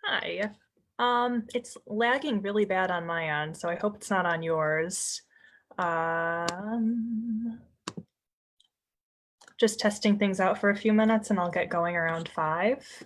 Hi. It's lagging really bad on my end, so I hope it's not on yours. Um, just testing things out for a few minutes and I'll get going around 5.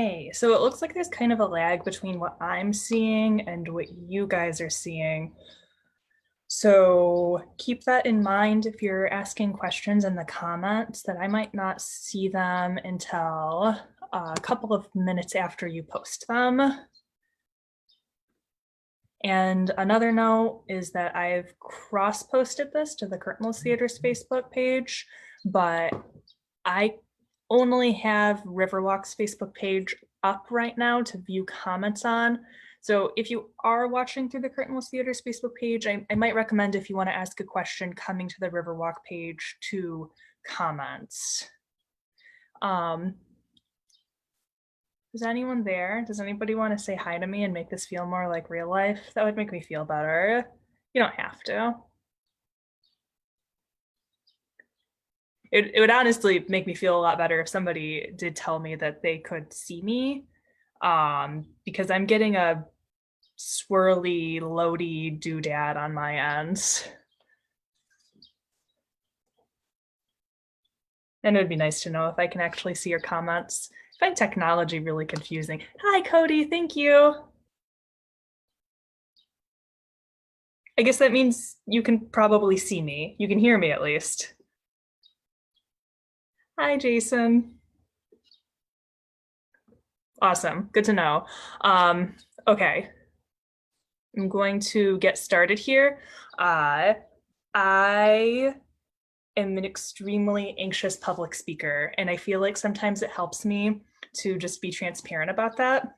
Hey, so it looks like there's kind of a lag between what I'm seeing and what you guys are seeing. So keep that in mind if you're asking questions in the comments that I might not see them until a couple of minutes after you post them. And another note is that I've cross-posted this to the Curtainless Theater's Facebook page, but I only have Riverwalk's Facebook page up right now to view comments on. So if you are watching through the Curtainless Theater's Facebook page, I might recommend, if you want to ask a question, coming to the Riverwalk page to comments. Is anyone there? Does anybody want to say hi to me and make this feel more like real life? That would make me feel better. You don't have to. It would honestly make me feel a lot better if somebody did tell me that they could see me, because I'm getting a swirly, loady doodad on my end. And it would be nice to know if I can actually see your comments. I find technology really confusing. Hi, Cody, thank you. I guess that means you can probably see me. You can hear me at least. Hi, Jason. Awesome, good to know. Okay, I'm going to get started here. I am an extremely anxious public speaker, and I feel like sometimes it helps me to just be transparent about that.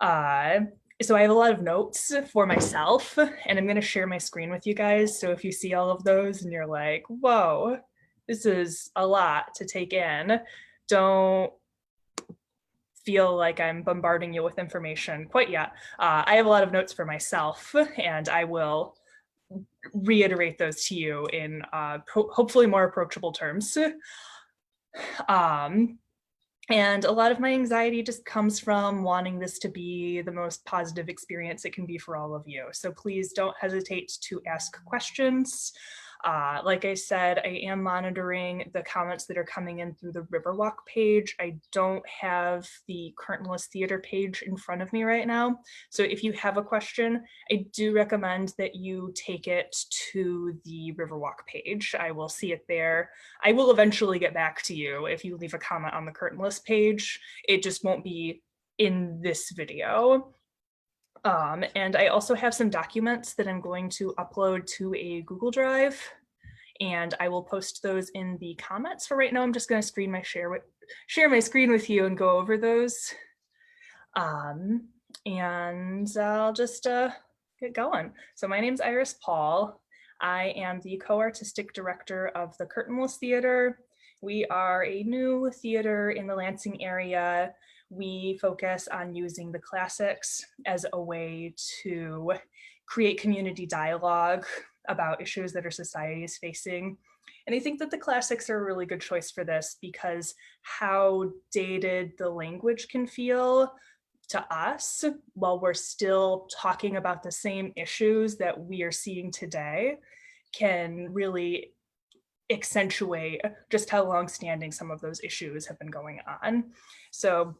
So I have a lot of notes for myself, and I'm going to share my screen with you guys. So if you see all of those and you're like, whoa, this is a lot to take in, don't feel like I'm bombarding you with information quite yet. I have a lot of notes for myself, and I will reiterate those to you in hopefully more approachable terms. And a lot of my anxiety just comes from wanting this to be the most positive experience it can be for all of you. So please don't hesitate to ask questions. Like I said, I am monitoring the comments that are coming in through the Riverwalk page. I don't have the Curtainless Theater page in front of me right now. So if you have a question, I do recommend that you take it to the Riverwalk page. I will see it there. I will eventually get back to you if you leave a comment on the Curtainless page. It just won't be in this video. And I also have some documents that I'm going to upload to a Google Drive, and I will post those in the comments. For right now, I'm just going to share my screen with you and go over those. And I'll just get going. So my name's Iris Paul. I am the co-artistic director of the Curtainless Theater. We are a new theater in the Lansing area. We focus on using the classics as a way to create community dialogue about issues that our society is facing. And I think that the classics are a really good choice for this because how dated the language can feel to us while we're still talking about the same issues that we are seeing today can really accentuate just how long-standing some of those issues have been going on. So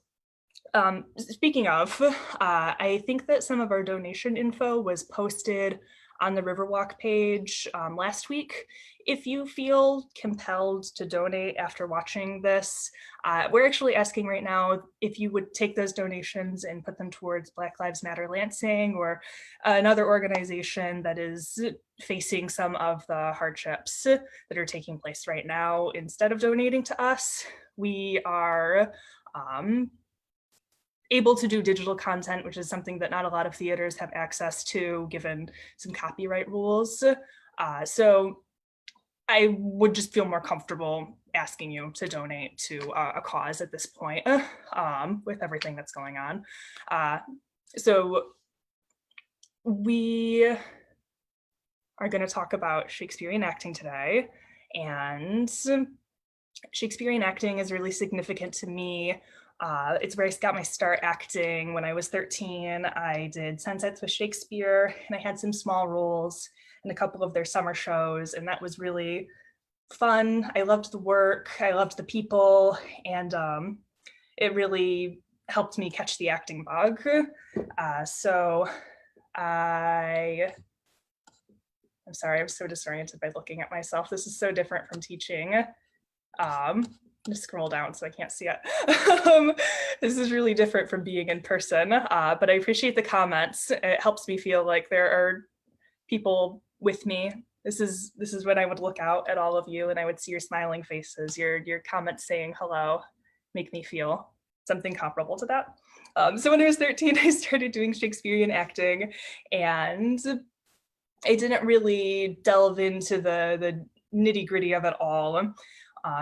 speaking of, I think that some of our donation info was posted on the Riverwalk page last week. If you feel compelled to donate after watching this, we're actually asking right now if you would take those donations and put them towards Black Lives Matter Lansing or another organization that is facing some of the hardships that are taking place right now. Instead of donating to us, we are able to do digital content, which is something that not a lot of theaters have access to given some copyright rules. So I would just feel more comfortable asking you to donate to a cause at this point with everything that's going on. So we are going to talk about Shakespearean acting today, and Shakespearean acting is really significant to me. It's where I got my start acting. When I was 13, I did Sunsets with Shakespeare, and I had some small roles in a couple of their summer shows, and that was really fun. I loved the work, I loved the people, and it really helped me catch the acting bug. So I'm sorry, I'm so disoriented by looking at myself. This is so different from teaching. Just scroll down so I can't see it. This is really different from being in person, but I appreciate the comments. It helps me feel like there are people with me. This is when I would look out at all of you and I would see your smiling faces, your comments saying hello, make me feel something comparable to that. So when I was 13, I started doing Shakespearean acting, and I didn't really delve into the nitty gritty of it all.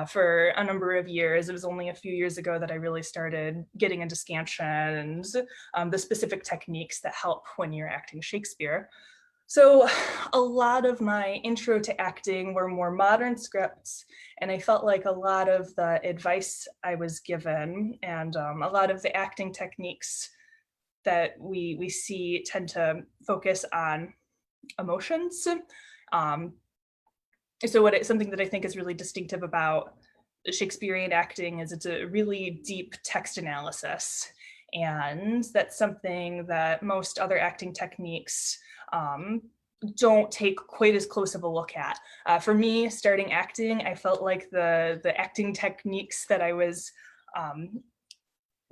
For a number of years. It was only a few years ago that I really started getting into scansion and the specific techniques that help when you're acting Shakespeare. So a lot of my intro to acting were more modern scripts, and I felt like a lot of the advice I was given and a lot of the acting techniques that we see tend to focus on emotions. So something that I think is really distinctive about Shakespearean acting is it's a really deep text analysis. And that's something that most other acting techniques don't take quite as close of a look at. For me, starting acting, I felt like the acting techniques that I was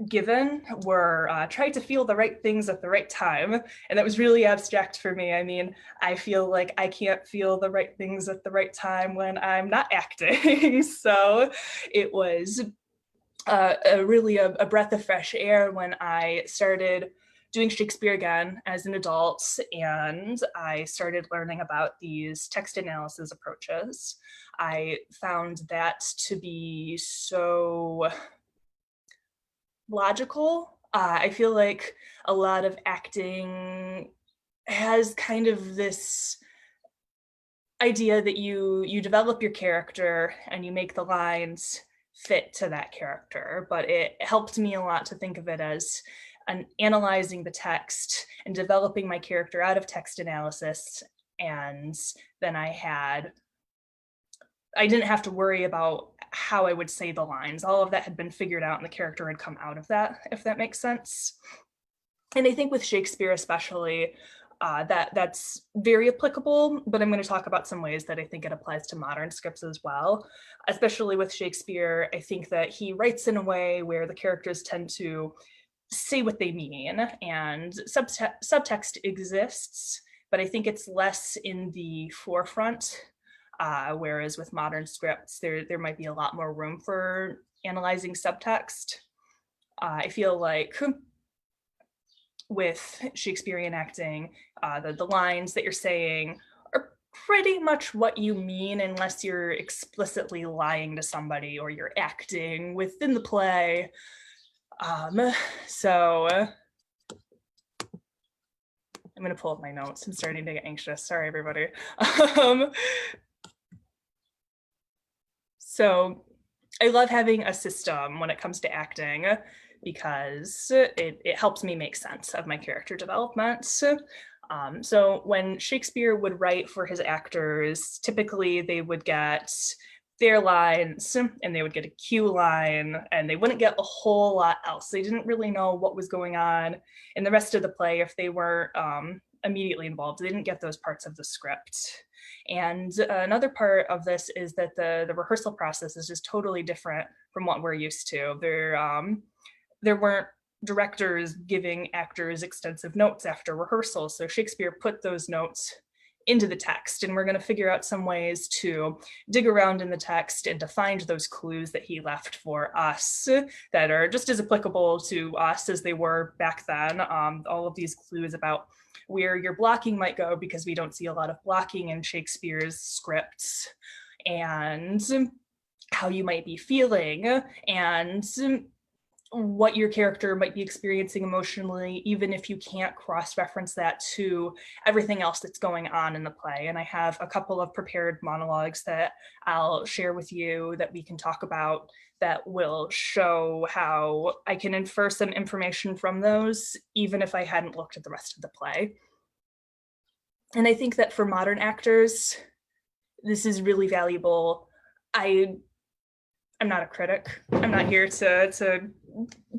given were try to feel the right things at the right time. And that was really abstract for me. I mean, I feel like I can't feel the right things at the right time when I'm not acting. So it was really a breath of fresh air when I started doing Shakespeare again as an adult, and I started learning about these text analysis approaches. I found that to be so logical. I feel like a lot of acting has kind of this idea that you develop your character and you make the lines fit to that character, but it helped me a lot to think of it as analyzing the text and developing my character out of text analysis. And then I didn't have to worry about how I would say the lines. All of that had been figured out and the character had come out of that, if that makes sense. And I think with Shakespeare especially, that's very applicable, but I'm going to talk about some ways that I think it applies to modern scripts as well. Especially with Shakespeare, I think that he writes in a way where the characters tend to say what they mean, and subtext exists, but I think it's less in the forefront. Whereas with modern scripts, there might be a lot more room for analyzing subtext. I feel like with Shakespearean acting, the lines that you're saying are pretty much what you mean unless you're explicitly lying to somebody or you're acting within the play. So I'm going to pull up my notes. I'm starting to get anxious. Sorry, everybody. So I love having a system when it comes to acting because it helps me make sense of my character development. So when Shakespeare would write for his actors, typically they would get their lines and they would get a cue line and they wouldn't get a whole lot else. They didn't really know what was going on in the rest of the play if they weren't immediately involved. They didn't get those parts of the script. And another part of this is that the rehearsal process is just totally different from what we're used to. There weren't directors giving actors extensive notes after rehearsal. So Shakespeare put those notes into the text, and we're going to figure out some ways to dig around in the text and to find those clues that he left for us that are just as applicable to us as they were back then. All of these clues about where your blocking might go, because we don't see a lot of blocking in Shakespeare's scripts, and how you might be feeling, and what your character might be experiencing emotionally, even if you can't cross-reference that to everything else that's going on in the play. And I have a couple of prepared monologues that I'll share with you that we can talk about that will show how I can infer some information from those, even if I hadn't looked at the rest of the play. And I think that for modern actors, this is really valuable. I'm not a critic. I'm not here to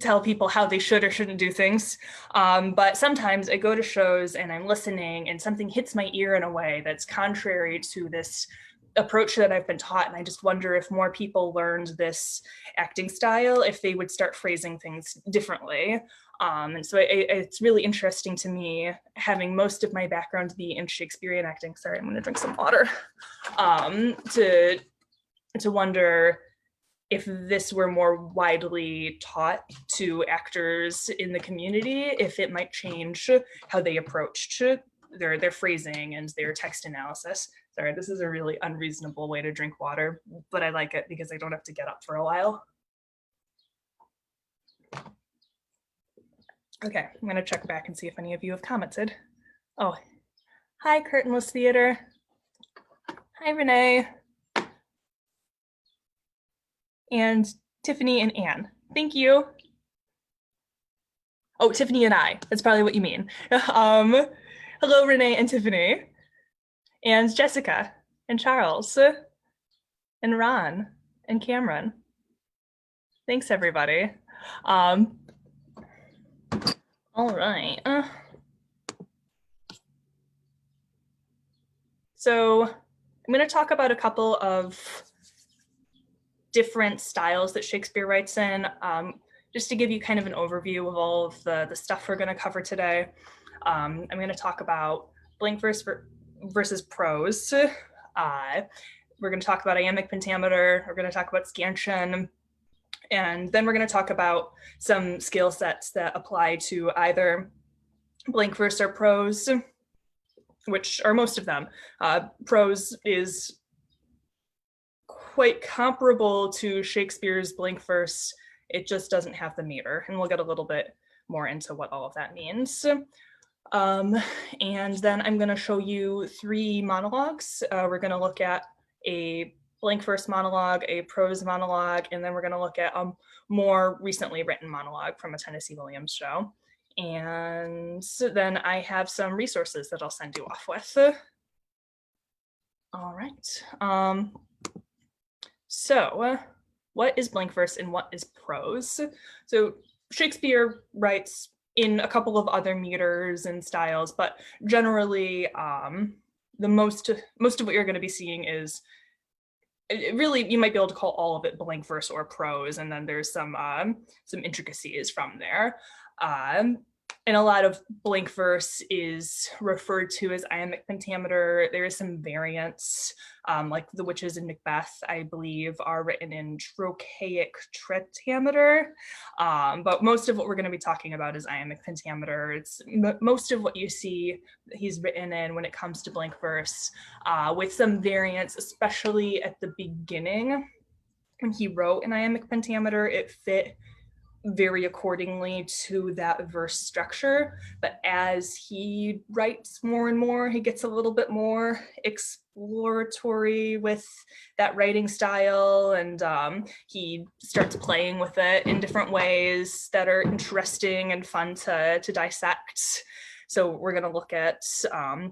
tell people how they should or shouldn't do things. But sometimes I go to shows and I'm listening and something hits my ear in a way that's contrary to this approach that I've been taught. And I just wonder if more people learned this acting style, if they would start phrasing things differently. And so it's really interesting to me, having most of my background be in Shakespearean acting. Sorry, I'm going to drink some water. To wonder if this were more widely taught to actors in the community, if it might change how they approached their phrasing and their text analysis. Sorry, this is a really unreasonable way to drink water, but I like it because I don't have to get up for a while. Okay, I'm gonna check back and see if any of you have commented. Oh, hi, Curtainless Theater. Hi, Renee. And Tiffany and Anne. Thank you. Oh, Tiffany and I. That's probably what you mean. Hello, Renee and Tiffany. And Jessica and Charles and Ron and Cameron. Thanks, everybody. All right. So I'm going to talk about a couple of different styles that Shakespeare writes in, just to give you kind of an overview of all of the stuff we're going to cover today. I'm going to talk about blank verse versus prose. We're going to talk about iambic pentameter. We're going to talk about scansion. And then we're going to talk about some skill sets that apply to either blank verse or prose, which are most of them. Prose is quite comparable to Shakespeare's blank verse. It just doesn't have the meter, and we'll get a little bit more into what all of that means. And then I'm going to show you 3 monologues. We're going to look at a blank verse monologue, a prose monologue, and then we're going to look at a more recently written monologue from a Tennessee Williams show. And then I have some resources that I'll send you off with. All right. So what is blank verse and what is prose? So Shakespeare writes in a couple of other meters and styles, but generally the most of what you're going to be seeing is, really, you might be able to call all of it blank verse or prose, and then there's some intricacies from there. And a lot of blank verse is referred to as iambic pentameter. There is some variants, like the witches in Macbeth, I believe, are written in trochaic tetrameter. But most of what we're going to be talking about is iambic pentameter. It's most of what you see he's written in when it comes to blank verse, with some variants, especially at the beginning. When he wrote in iambic pentameter, it fit very accordingly to that verse structure, but as he writes more and more, he gets a little bit more exploratory with that writing style, and he starts playing with it in different ways that are interesting and fun to dissect. So we're going to look at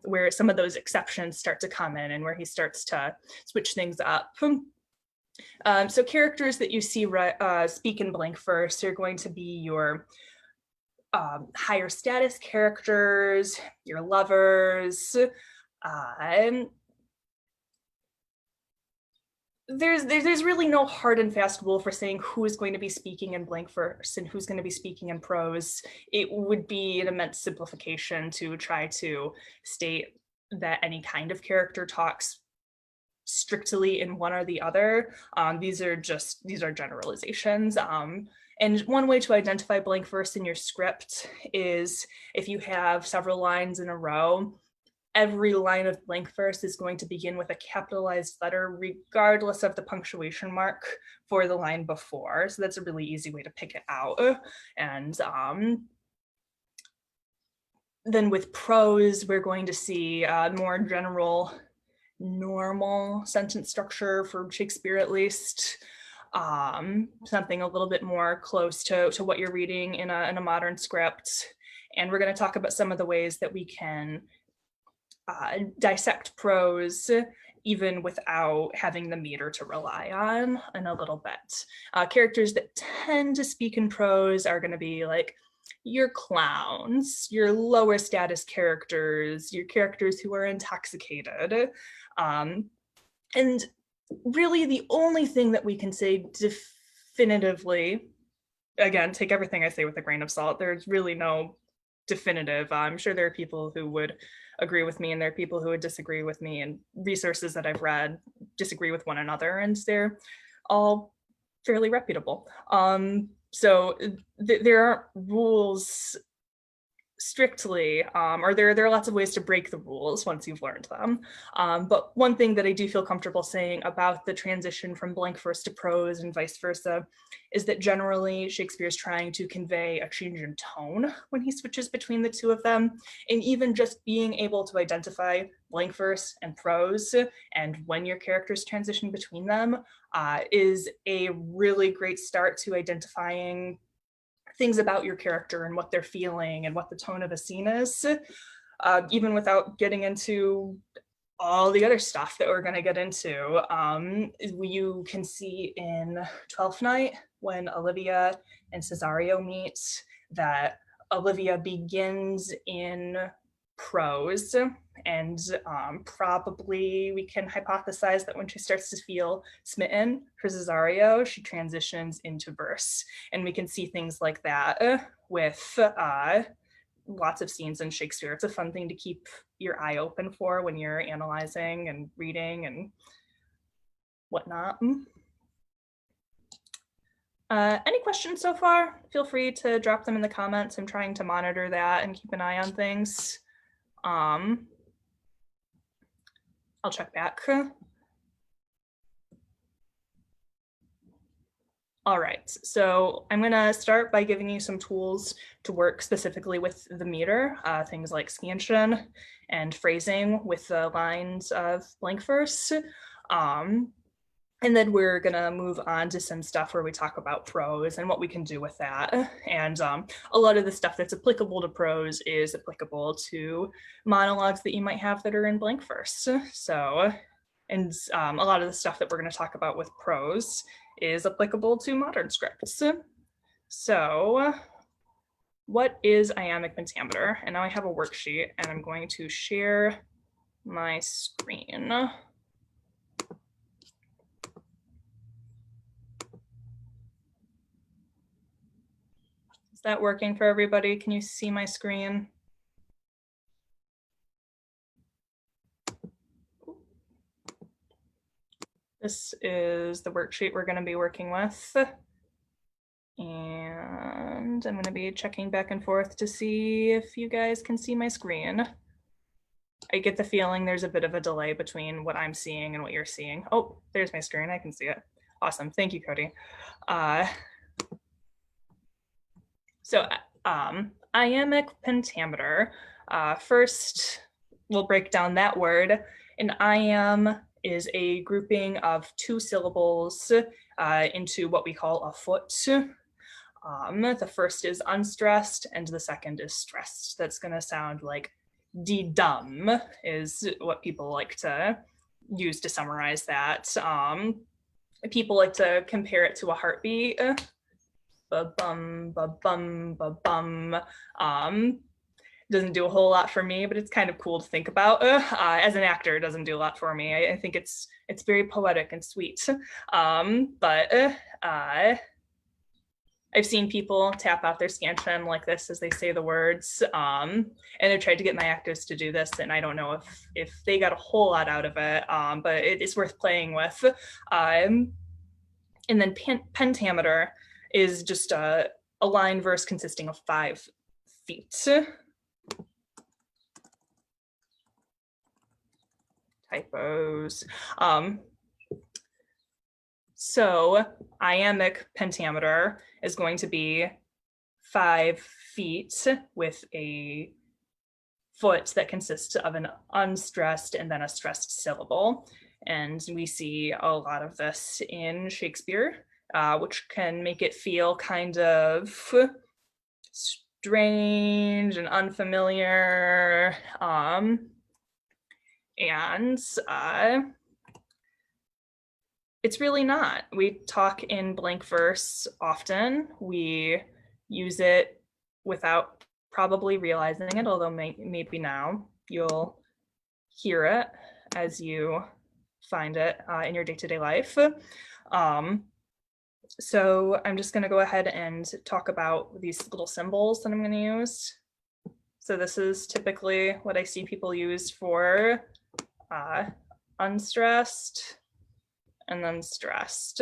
where some of those exceptions start to come in and where he starts to switch things up. So characters that you see speak in blank verse are going to be your higher status characters, your lovers. There's really no hard and fast rule for saying who is going to be speaking in blank verse and who's going to be speaking in prose. It would be an immense simplification to try to state that any kind of character talks strictly in one or the other. These are generalizations. And one way to identify blank verse in your script is if you have several lines in a row, every line of blank verse is going to begin with a capitalized letter, regardless of the punctuation mark for the line before. So that's a really easy way to pick it out. And then with prose, we're going to see more general normal sentence structure for Shakespeare, at least, something a little bit more close to what you're reading in a modern script. And we're going to talk about some of the ways that we can dissect prose even without having the meter to rely on in a little bit. Characters that tend to speak in prose are going to be like your clowns, your lower status characters, your characters who are intoxicated. And really the only thing that we can say definitively, again, take everything I say with a grain of salt, there's really no definitive. I'm sure there are people who would agree with me and there are people who would disagree with me, and resources that I've read disagree with one another, and they're all fairly reputable. So there aren't rules strictly, or there are lots of ways to break the rules once you've learned them. But one thing that I do feel comfortable saying about the transition from blank verse to prose and vice versa is that generally Shakespeare is trying to convey a change in tone when he switches between the two of them. And even just being able to identify blank verse and prose and when your characters transition between them is a really great start to identifying things about your character and what they're feeling and what the tone of a scene is, even without getting into all the other stuff that we're going to get into. You can see in Twelfth Night when Olivia and Cesario meet that Olivia begins in prose, and probably we can hypothesize that when she starts to feel smitten for Cesario, she transitions into verse. And we can see things like that with lots of scenes in Shakespeare. It's a fun thing to keep your eye open for when you're analyzing and reading and whatnot. Any questions so far? Feel free to drop them in the comments. I'm trying to monitor that and keep an eye on things. I'll check back. All right, so I'm gonna start by giving you some tools to work specifically with the meter, things like scansion and phrasing with the lines of blank verse. And then we're gonna move on to some stuff where we talk about prose and what we can do with that. And a lot of the stuff that's applicable to prose is applicable to monologues that you might have that are in blank verse. So, and a lot of the stuff that we're gonna talk about with prose is applicable to modern scripts. So, what is iambic pentameter? And now I have a worksheet and I'm going to share my screen. Is that working for everybody? Can you see my screen? This is the worksheet we're going to be working with. And I'm going to be checking back and forth to see if you guys can see my screen. I get the feeling there's a bit of a delay between what I'm seeing and what you're seeing. Oh, there's my screen. I can see it. Awesome. Thank you, Cody. So iambic pentameter. First, we'll break down that word. An iamb is a grouping of two syllables into what we call a foot. The first is unstressed and the second is stressed. That's going to sound like de-dum is what people like to use to summarize that. People like to compare it to a heartbeat. Ba-bum, ba-bum, ba-bum. Doesn't do a whole lot for me, but it's kind of cool to think about. As an actor, it doesn't do a lot for me. I think it's very poetic and sweet. But I've seen people tap out their scansion like this as they say the words. And I've tried to get my actors to do this, and I don't know if they got a whole lot out of it, but it is worth playing with. And then pentameter is just a line verse consisting of 5 feet. Typos. So iambic pentameter is going to be 5 feet with a foot that consists of an unstressed and then a stressed syllable. And we see a lot of this in Shakespeare, which can make it feel kind of strange and unfamiliar. And It's really not. We talk in blank verse often. We use it without probably realizing it, although maybe now you'll hear it as you find it in your day-to-day life. So I'm just going to go ahead and talk about these little symbols that I'm going to use. So this is typically what I see people use for unstressed and then stressed.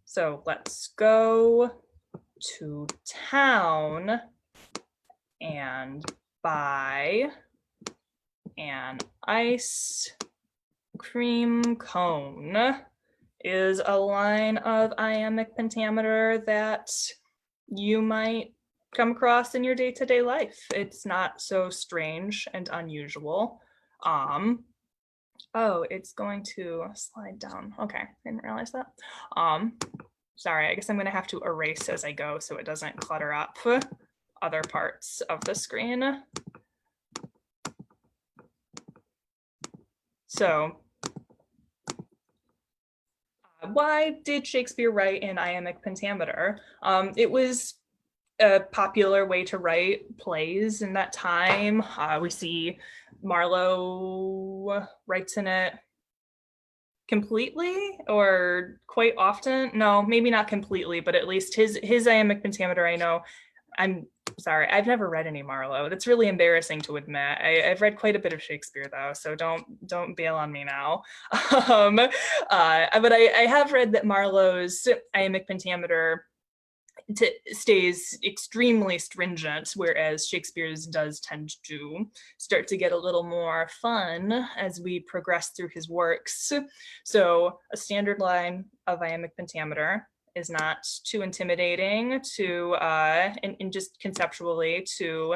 So let's go to town and buy an ice cream cone is a line of iambic pentameter that you might come across in your day-to-day life. It's not so strange and unusual. Oh, it's going to slide down. Okay, I didn't realize that. Sorry, I guess I'm gonna have to erase as I go so it doesn't clutter up other parts of the screen. So, why did Shakespeare write in iambic pentameter? It was a popular way to write plays in that time. We see Marlowe writes in it completely or quite often. No, maybe not completely, but at least his iambic pentameter, I know. I'm sorry, I've never read any Marlowe. That's really embarrassing to admit. I've read quite a bit of Shakespeare though, so don't bail on me now. But I have read that Marlowe's iambic pentameter stays extremely stringent, whereas Shakespeare's does tend to start to get a little more fun as we progress through his works. So a standard line of iambic pentameter is not too intimidating to, and just conceptually to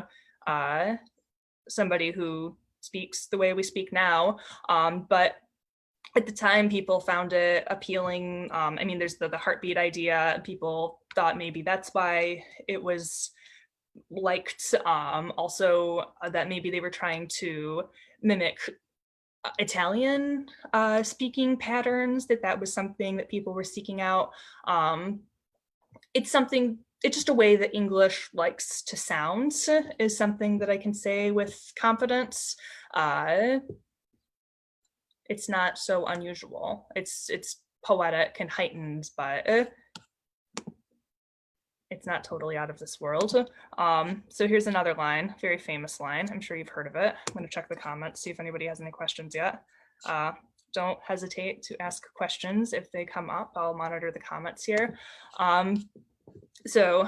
somebody who speaks the way we speak now, but at the time, people found it appealing. I mean, there's the heartbeat idea. People thought maybe that's why it was liked. Also, that maybe they were trying to mimic Italian speaking patterns, that was something that people were seeking out. It's just a way that English likes to sound, is something that I can say with confidence. It's not so unusual. It's poetic and heightened, but it's not totally out of this world. So here's another line, very famous line. I'm sure you've heard of it. I'm going to check the comments, see if anybody has any questions yet. Don't hesitate to ask questions if they come up. I'll monitor the comments here. So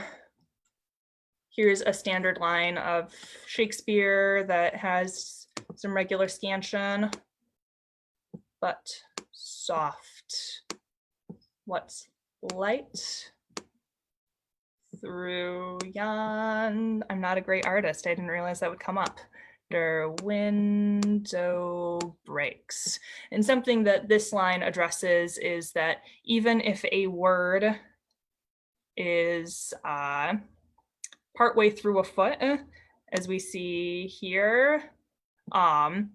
here's a standard line of Shakespeare that has some regular scansion. But soft, what's light through yon. I'm not a great artist. I didn't realize that would come up. Der window breaks. And something that this line addresses is that even if a word is partway through a foot, as we see here,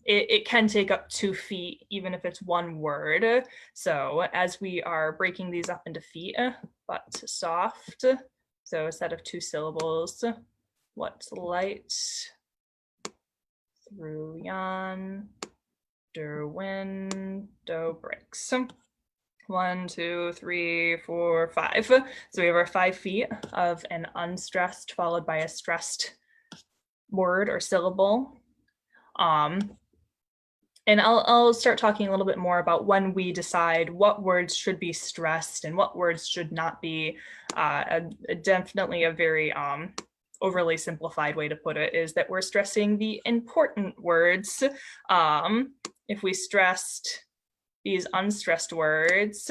it can take up 2 feet, even if it's one word. So as we are breaking these up into feet, but soft. So instead of 2 syllables, what's light through yon, der window breaks. 1, 2, 3, 4, 5. So we have our 5 feet of an unstressed followed by a stressed word or syllable. And I'll start talking a little bit more about when we decide what words should be stressed and what words should not be. Definitely a very overly simplified way to put it is that we're stressing the important words. If we stressed these unstressed words,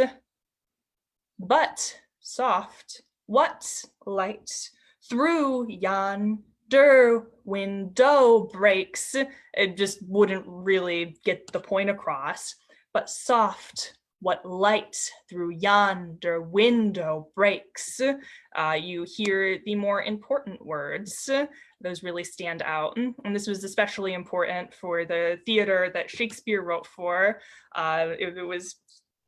but soft, what light through yon window breaks, it just wouldn't really get the point across. But soft, what light through yonder window breaks. You hear the more important words. Those really stand out. And this was especially important for the theater that Shakespeare wrote for. It was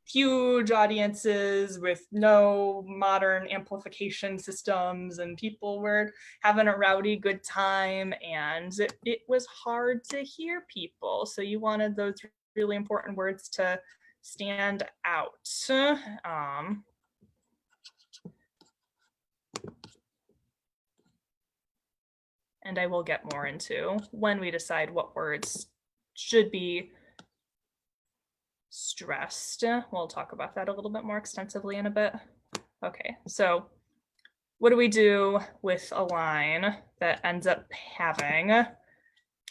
huge audiences with no modern amplification systems, and people were having a rowdy good time, and it was hard to hear people. So you wanted those really important words to stand out. And I will get more into when we decide what words should be stressed. We'll talk about that a little bit more extensively in a bit. Okay, so what do we do with a line that ends up having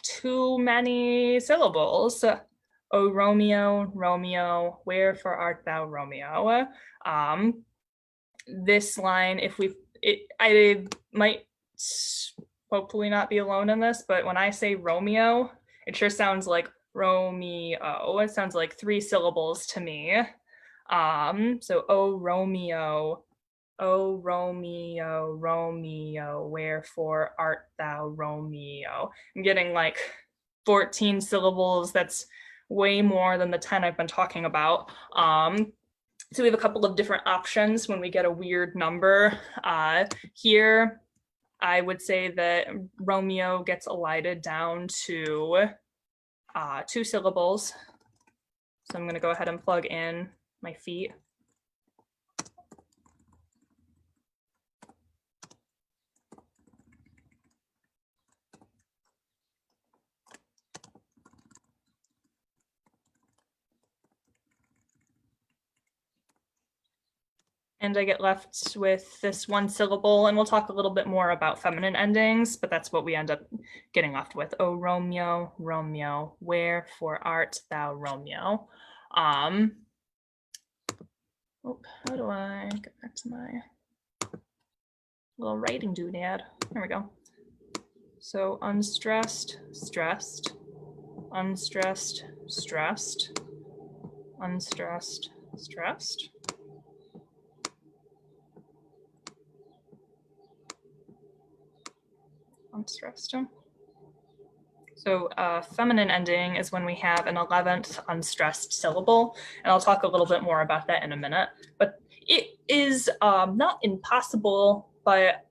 too many syllables? Oh, Romeo, Romeo, wherefore art thou, Romeo? This line, I might hopefully not be alone in this, but when I say Romeo, it sure sounds like Romeo. It sounds like 3 syllables to me. So, oh, Romeo, Romeo, wherefore art thou, Romeo? I'm getting like 14 syllables. That's way more than the 10 I've been talking about. So we have a couple of different options when we get a weird number. Here, I would say that Romeo gets elided down to 2 syllables. So I'm going to go ahead and plug in my feet. And I get left with this 1 syllable, and we'll talk a little bit more about feminine endings, but that's what we end up getting left with. Oh, Romeo, Romeo, wherefore art thou, Romeo? How do I get back to my little writing doodad? There we go. So unstressed, stressed, unstressed, stressed, unstressed, stressed. Unstressed. So feminine ending is when we have an 11th unstressed syllable, and I'll talk a little bit more about that in a minute. But it is not impossible, but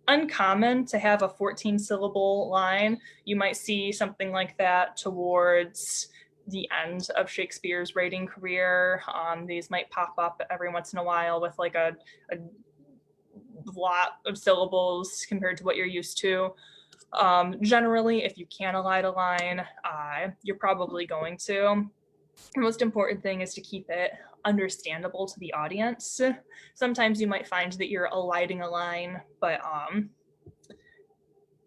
uncommon to have a 14 syllable line. You might see something like that towards the end of Shakespeare's writing career. These might pop up every once in a while with like a lot of syllables compared to what you're used to. Generally, if you can elide a line, you're probably going to. The most important thing is to keep it understandable to the audience. Sometimes you might find that you're eliding a line, but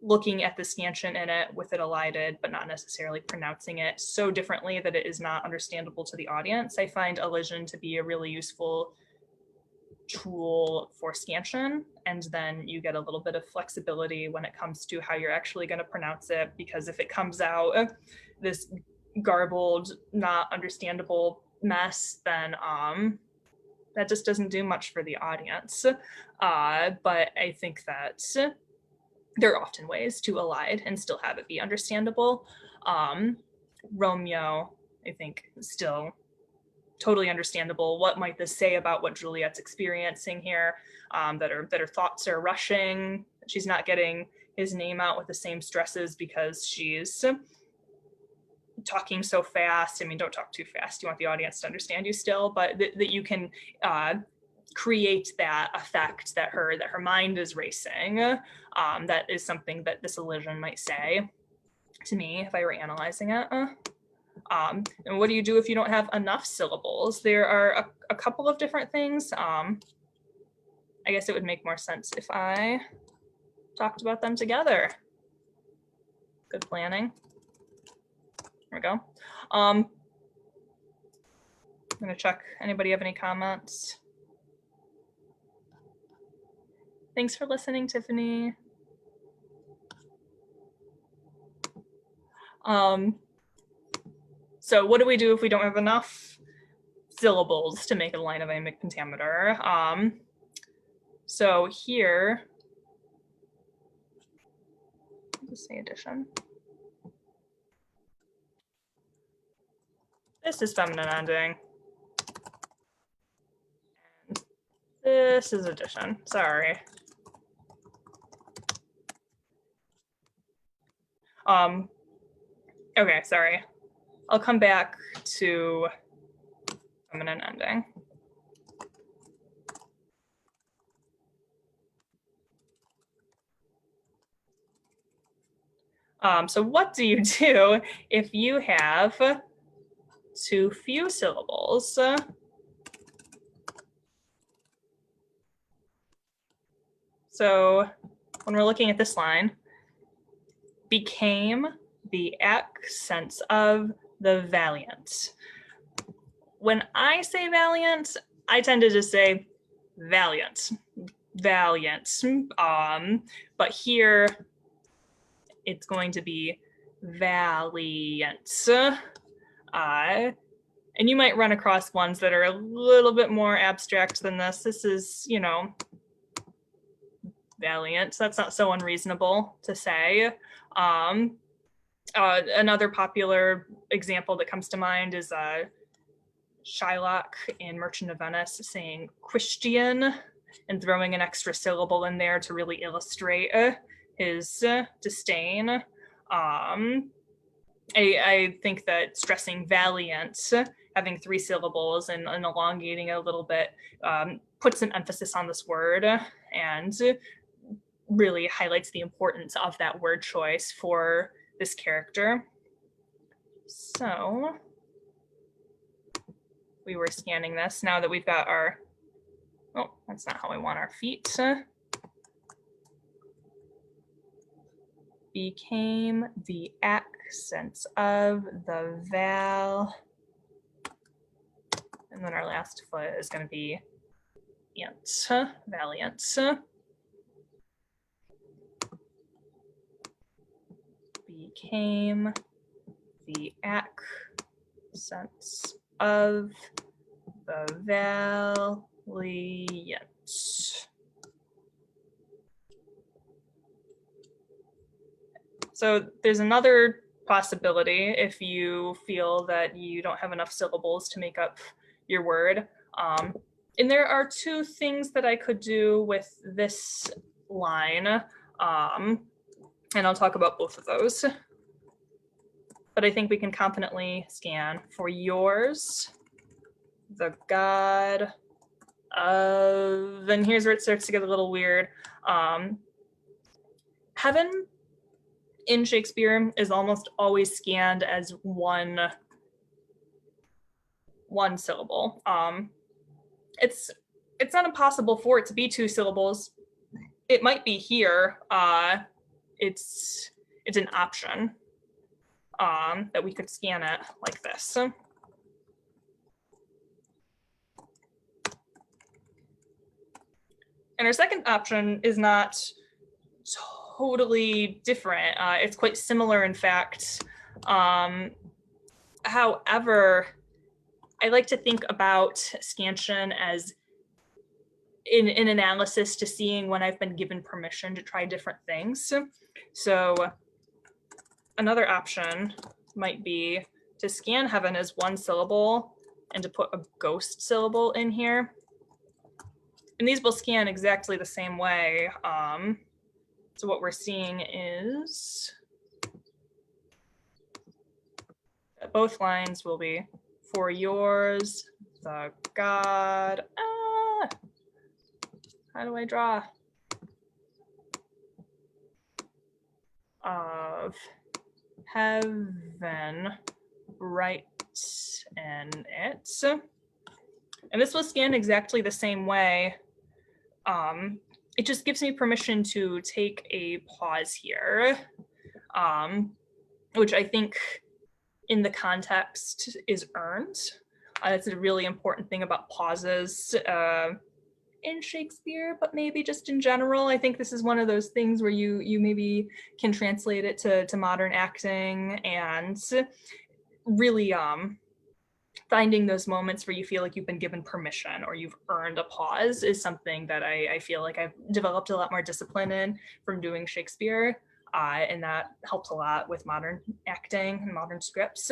looking at the scansion in it with it elided, but not necessarily pronouncing it so differently that it is not understandable to the audience. I find elision to be a really useful tool for scansion, and then you get a little bit of flexibility when it comes to how you're actually going to pronounce it, because if it comes out this garbled, not understandable mess, then that just doesn't do much for the audience. But I think that there are often ways to elide and still have it be understandable. Romeo, I think, still totally understandable. What might this say about what Juliet's experiencing here? That her thoughts are rushing. She's not getting his name out with the same stresses because she's talking so fast. I mean, don't talk too fast. You want the audience to understand you still, but that you can create that effect that her mind is racing. That is something that this elision might say to me if I were analyzing it. And what do you do if you don't have enough syllables? There are a couple of different things. I guess it would make more sense if I talked about them together. Good planning. There we go. I'm gonna check. Anybody have any comments? Thanks for listening, Tiffany. So what do we do if we don't have enough syllables to make a line of iambic pentameter? So here, let's say addition. This is feminine ending. This is addition, sorry. Okay, sorry. I'll come back to feminine ending. So what do you do if you have too few syllables? So when we're looking at this line, became the accents of the valiant. When I say valiant, I tend to just say valiant, valiant. But here it's going to be valiant. And you might run across ones that are a little bit more abstract than this. This is, you know, valiant. So that's not so unreasonable to say. Another popular example that comes to mind is Shylock in Merchant of Venice saying Christian and throwing an extra syllable in there to really illustrate his disdain. I think that stressing valiant, having 3 syllables and elongating it a little bit, puts an emphasis on this word and really highlights the importance of that word choice for this character. So we were scanning this. Now that we've got our, oh, that's not how we want our feet. Became the accents of the val. And then our last foot is going to be ant, valiant. Became the accents of the valiant. So there's another possibility if you feel that you don't have enough syllables to make up your word. And there are 2 things that I could do with this line. And I'll talk about both of those. But I think we can confidently scan for yours, the god of, and here's where it starts to get a little weird. Heaven in Shakespeare is almost always scanned as one syllable. It's not impossible for it to be 2 syllables. It might be here. It's an option that we could scan it like this. And our second option is not totally different. It's quite similar, in fact. However, I like to think about scansion as in analysis to seeing when I've been given permission to try different things. So another option might be to scan heaven as 1 syllable and to put a ghost syllable in here. And these will scan exactly the same way. So what we're seeing is that both lines will be for yours, the god. How do I draw? Of heaven, right in it. And this will scan exactly the same way. It just gives me permission to take a pause here, which I think in the context is earned. That's a really important thing about pauses in Shakespeare, but maybe just in general. I think this is one of those things where you maybe can translate it to modern acting, and really finding those moments where you feel like you've been given permission or you've earned a pause is something that I feel like I've developed a lot more discipline in from doing Shakespeare, and that helps a lot with modern acting and modern scripts.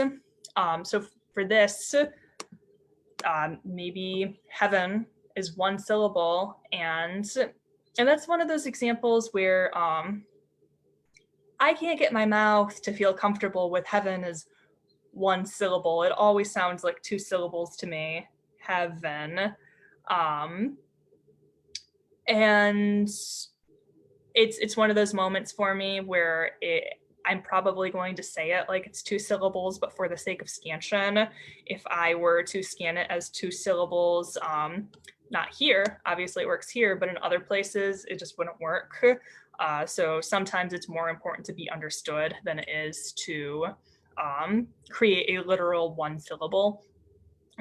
So for this, maybe heaven is one syllable, and that's one of those examples where I can't get my mouth to feel comfortable with heaven as one syllable. It always sounds like two syllables to me, heaven. And it's one of those moments for me where I'm probably going to say it like it's two syllables, but for the sake of scansion, if I were to scan it as two syllables, not here, obviously it works here, but in other places, it just wouldn't work. So sometimes it's more important to be understood than it is to create a literal one syllable.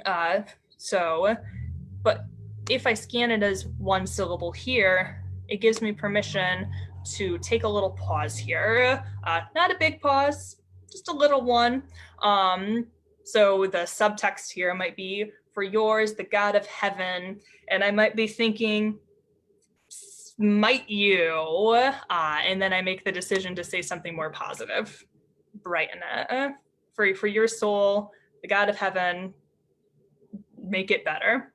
But if I scan it as one syllable here, it gives me permission to take a little pause here. Not a big pause, just a little one. So the subtext here might be, for yours, the God of heaven. And I might be thinking, might you? And then I make the decision to say something more positive. Brighten it. For your soul, the God of heaven, make it better.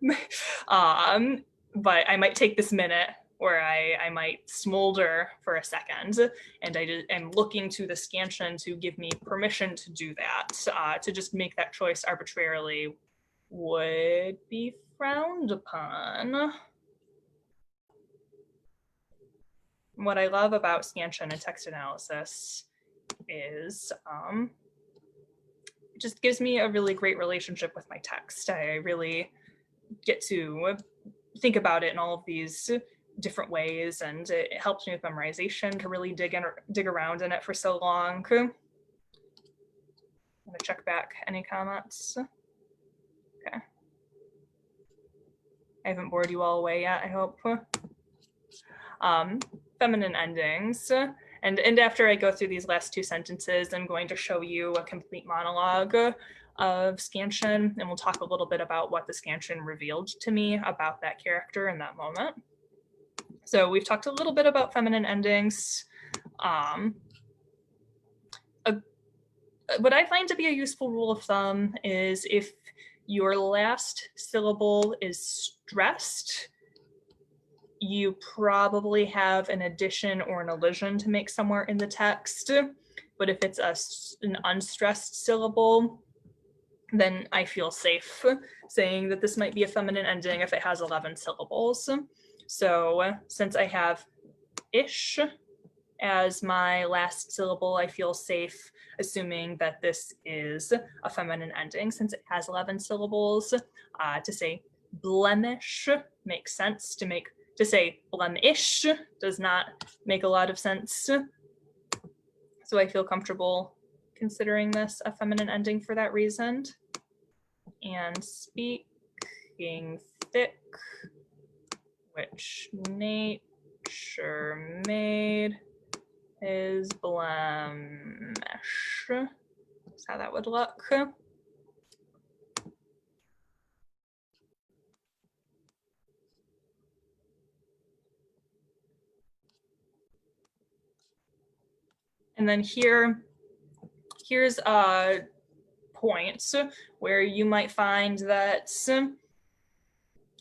But I might take this minute where I might smolder for a second, and I am looking to the scansion to give me permission to do that. To just make that choice arbitrarily would be frowned upon. What I love about scansion and text analysis is it just gives me a really great relationship with my text. I really get to think about it in all of these different ways, and it helps me with memorization to really dig around in it for so long. I'm gonna check back any comments. Okay. I haven't bored you all away yet, I hope. Feminine endings. And after I go through these last two sentences, I'm going to show you a complete monologue of scansion, and we'll talk a little bit about what the scansion revealed to me about that character in that moment. So we've talked a little bit about feminine endings. What I find to be a useful rule of thumb is if your last syllable is stressed, you probably have an addition or an elision to make somewhere in the text. But if it's an unstressed syllable, then I feel safe saying that this might be a feminine ending if it has 11 syllables. So since I have ish as my last syllable, I feel safe assuming that this is a feminine ending since it has 11 syllables. To say blemish makes sense. To say blemish does not make a lot of sense. So I feel comfortable considering this a feminine ending for that reason. And speaking thick, which nature made, is blemish. That's how that would look. And then here's a point where you might find that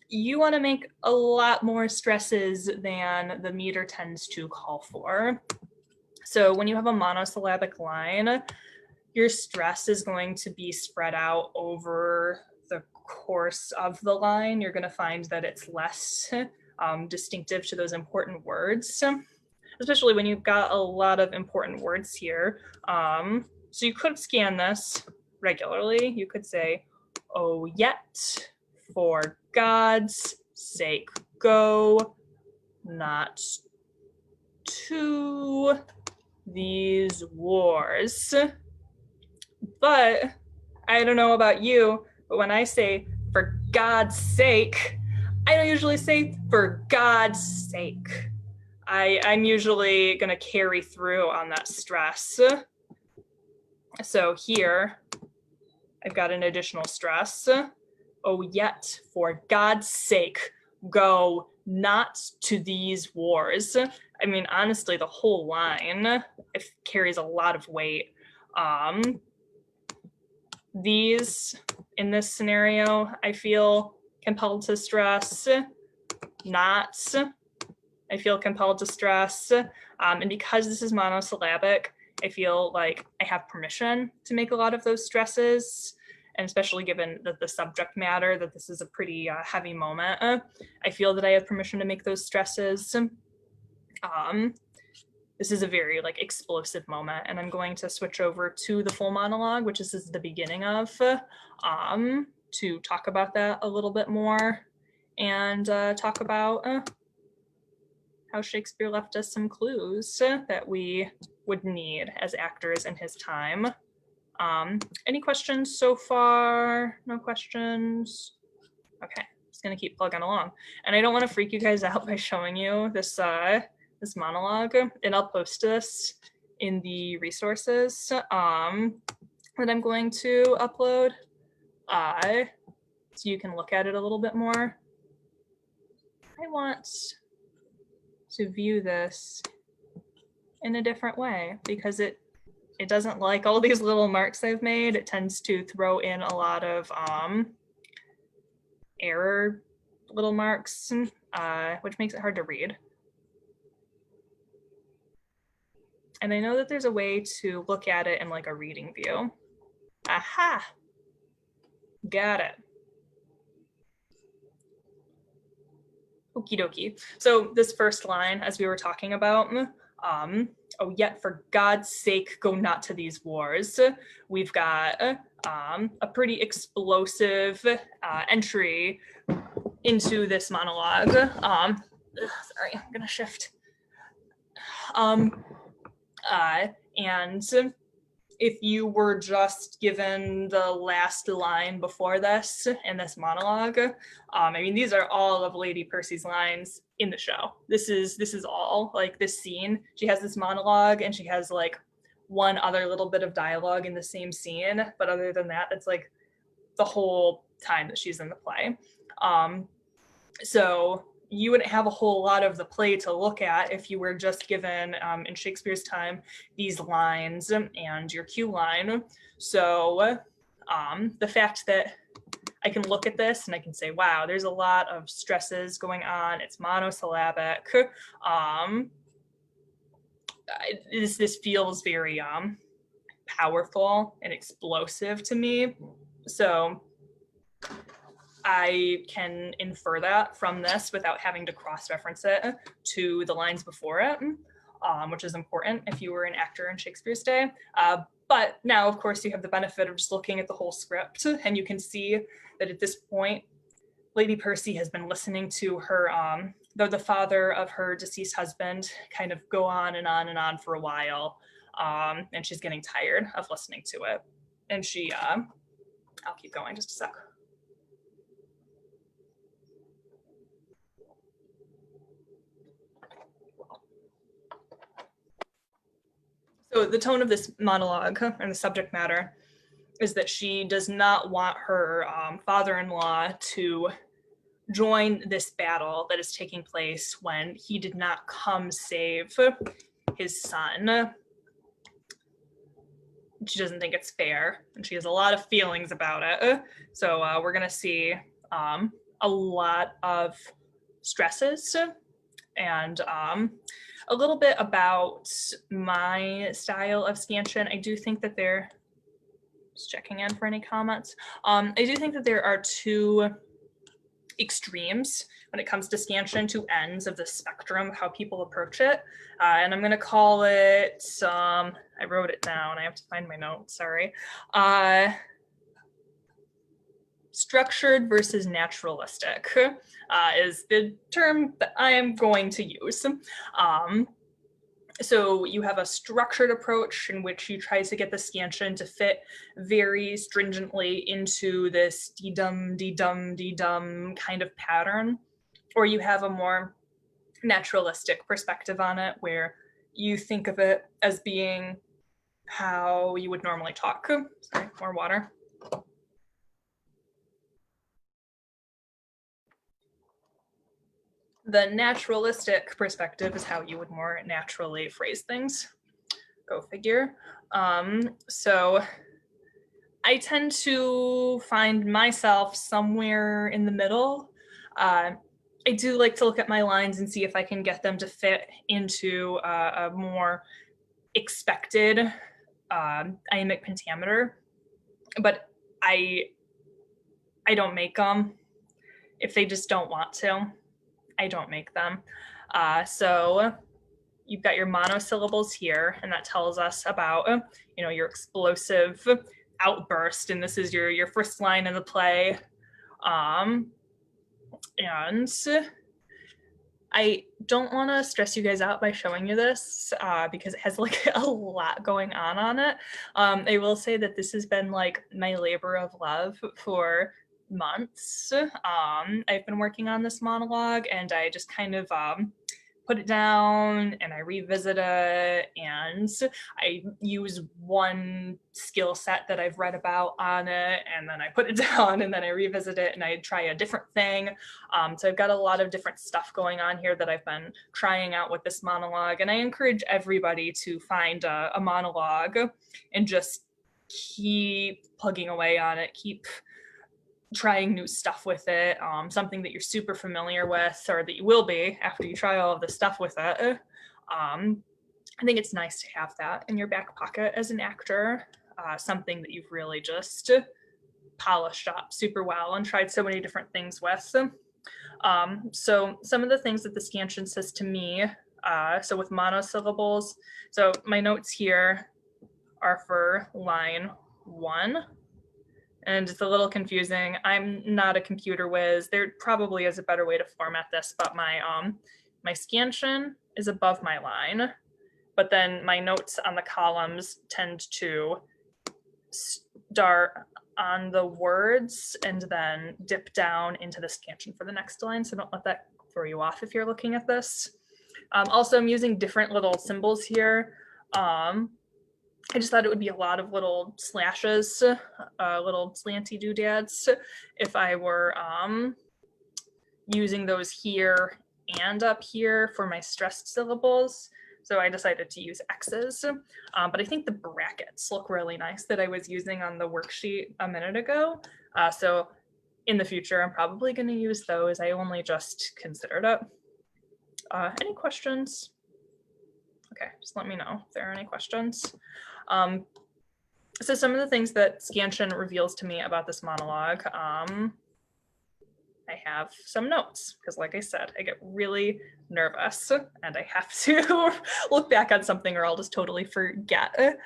you want to make a lot more stresses than the meter tends to call for. So when you have a monosyllabic line, your stress is going to be spread out over the course of the line. You're going to find that it's less distinctive to those important words, especially when you've got a lot of important words here. So you could scan this regularly. You could say, oh, yet, for God's sake, go, not to these wars. But I don't know about you, but when I say, for God's sake, I don't usually say, for God's sake. I'm usually going to carry through on that stress. So here, I've got an additional stress. Oh, yet, for God's sake, go not to these wars. I mean, honestly, the whole line, it carries a lot of weight. These, in this scenario, I feel compelled to stress, not. I feel compelled to stress. And because this is monosyllabic, I feel like I have permission to make a lot of those stresses. And especially given that the subject matter, that this is a pretty heavy moment, I feel that I have permission to make those stresses. This is a very like explosive moment, and I'm going to switch over to the full monologue, which is the beginning of, to talk about that a little bit more and talk about how Shakespeare left us some clues that we would need as actors in his time. Any questions so far? No questions? Okay, just gonna keep plugging along. And I don't want to freak you guys out by showing you this this monologue, and I'll post this in the resources that I'm going to upload, so you can look at it a little bit more. I want to view this in a different way because it doesn't like all these little marks I've made. It tends to throw in a lot of error little marks, which makes it hard to read. And I know that there's a way to look at it in like a reading view. Aha! Got it. Okie dokie. So this first line, as we were talking about, oh, yet for God's sake, go not to these wars. We've got a pretty explosive entry into this monologue. Sorry, I'm gonna shift. And if you were just given the last line before this in this monologue, I mean, these are all of Lady Percy's lines in the show. This is all like this scene. She has this monologue and she has like one other little bit of dialogue in the same scene. But other than that, it's like the whole time that she's in the play. So you wouldn't have a whole lot of the play to look at if you were just given, in Shakespeare's time, these lines and your cue line. So the fact that I can look at this and I can say, wow, there's a lot of stresses going on. It's monosyllabic. This feels very powerful and explosive to me. So I can infer that from this without having to cross-reference it to the lines before it, which is important if you were an actor in Shakespeare's day. But now, of course, you have the benefit of just looking at the whole script, and you can see that at this point, Lady Percy has been listening to her, the father of her deceased husband, kind of go on and on and on for a while, and she's getting tired of listening to it. And she, I'll keep going just a sec. So the tone of this monologue and the subject matter is that she does not want her father-in-law to join this battle that is taking place when he did not come save his son. She doesn't think it's fair, and she has a lot of feelings about it. So we're gonna see a lot of stresses and a little bit about my style of scansion. I do think that they're just checking in for any comments. I do think that there are two extremes when it comes to scansion, two ends of the spectrum of how people approach it. And I'm gonna call it, I wrote it down, I have to find my notes, sorry. Structured versus naturalistic is the term that I am going to use. So you have a structured approach in which you try to get the scansion to fit very stringently into this dee-dum, dee-dum, dee-dum kind of pattern. Or you have a more naturalistic perspective on it where you think of it as being how you would normally talk. Sorry, more water. The naturalistic perspective is how you would more naturally phrase things. Go figure. So I tend to find myself somewhere in the middle. I do like to look at my lines and see if I can get them to fit into a more expected iambic pentameter, but I don't make them. If they just don't want to, I don't make them. So you've got your monosyllables here, and that tells us about your explosive outburst, and this is your first line of the play. And I don't want to stress you guys out by showing you this because it has like a lot going on it. I will say that this has been like my labor of love for months. I've been working on this monologue, and I just kind of put it down and I revisit it, and I use one skill set that I've read about on it, and then I put it down, and then I revisit it and I try a different thing. So I've got a lot of different stuff going on here that I've been trying out with this monologue, and I encourage everybody to find a monologue and just keep plugging away on it, keep trying new stuff with it, something that you're super familiar with, or that you will be after you try all of the stuff with it. I think it's nice to have that in your back pocket as an actor, something that you've really just polished up super well and tried so many different things with. So some of the things that the scansion says to me, so with monosyllables, so my notes here are for line 1. And it's a little confusing. I'm not a computer whiz. There probably is a better way to format this, but my scansion is above my line, but then my notes on the columns tend to start on the words and then dip down into the scansion for the next line. So don't let that throw you off if you're looking at this. Also, I'm using different little symbols here. I just thought it would be a lot of little slashes, little slanty doodads, if I were using those here and up here for my stressed syllables. So I decided to use X's, but I think the brackets look really nice that I was using on the worksheet a minute ago. So in the future, I'm probably going to use those. I only just considered it. Any questions? Okay, just let me know if there are any questions. So some of the things that scansion reveals to me about this monologue, I have some notes because, like I said, I get really nervous and I have to look back on something or I'll just totally forget.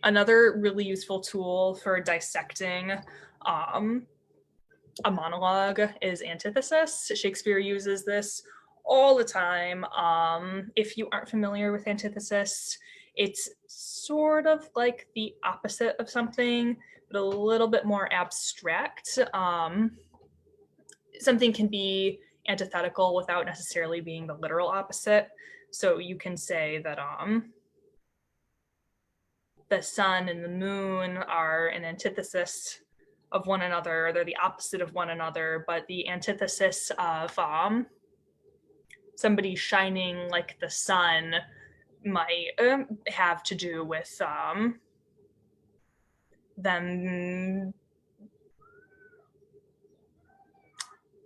Another really useful tool for dissecting a monologue is antithesis. Shakespeare uses this all the time. If you aren't familiar with antithesis, it's sort of like the opposite of something, but a little bit more abstract. Something can be antithetical without necessarily being the literal opposite. So you can say that the sun and the moon are an antithesis of one another. They're the opposite of one another, but the antithesis of somebody shining like the sun might have to do with them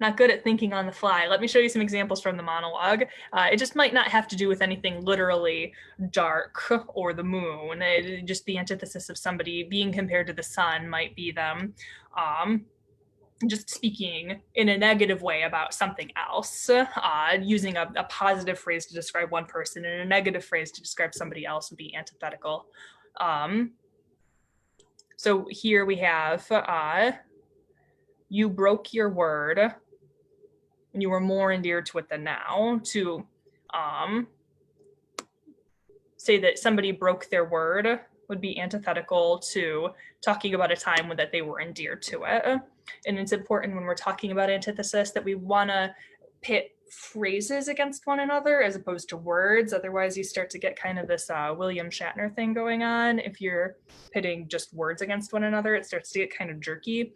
not good at thinking on the fly. Let me show you some examples from the monologue. It just might not have to do with anything literally dark or the moon. Just the antithesis of somebody being compared to the sun might be them just speaking in a negative way about something else, using a positive phrase to describe one person and a negative phrase to describe somebody else would be antithetical. So here we have, you broke your word and you were more endeared to it than now. To say that somebody broke their word would be antithetical to talking about a time that they were endeared to it. And it's important when we're talking about antithesis that we want to pit phrases against one another as opposed to words. Otherwise, you start to get kind of this William Shatner thing going on. If you're pitting just words against one another, it starts to get kind of jerky.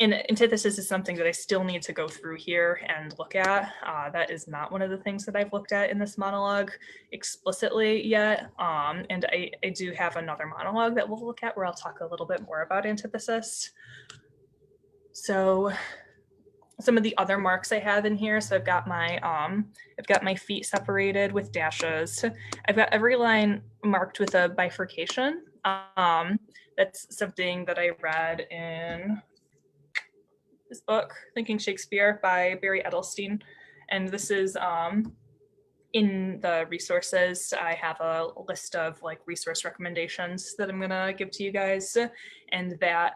And antithesis is something that I still need to go through here and look at. That is not one of the things that I've looked at in this monologue explicitly yet. And I do have another monologue that we'll look at where I'll talk a little bit more about antithesis. So some of the other marks I have in here. So I've got my feet separated with dashes. I've got every line marked with a bifurcation. That's something that I read in this book, Thinking Shakespeare by Barry Edelstein. And this is in the resources. I have a list of like resource recommendations that I'm gonna give to you guys. And that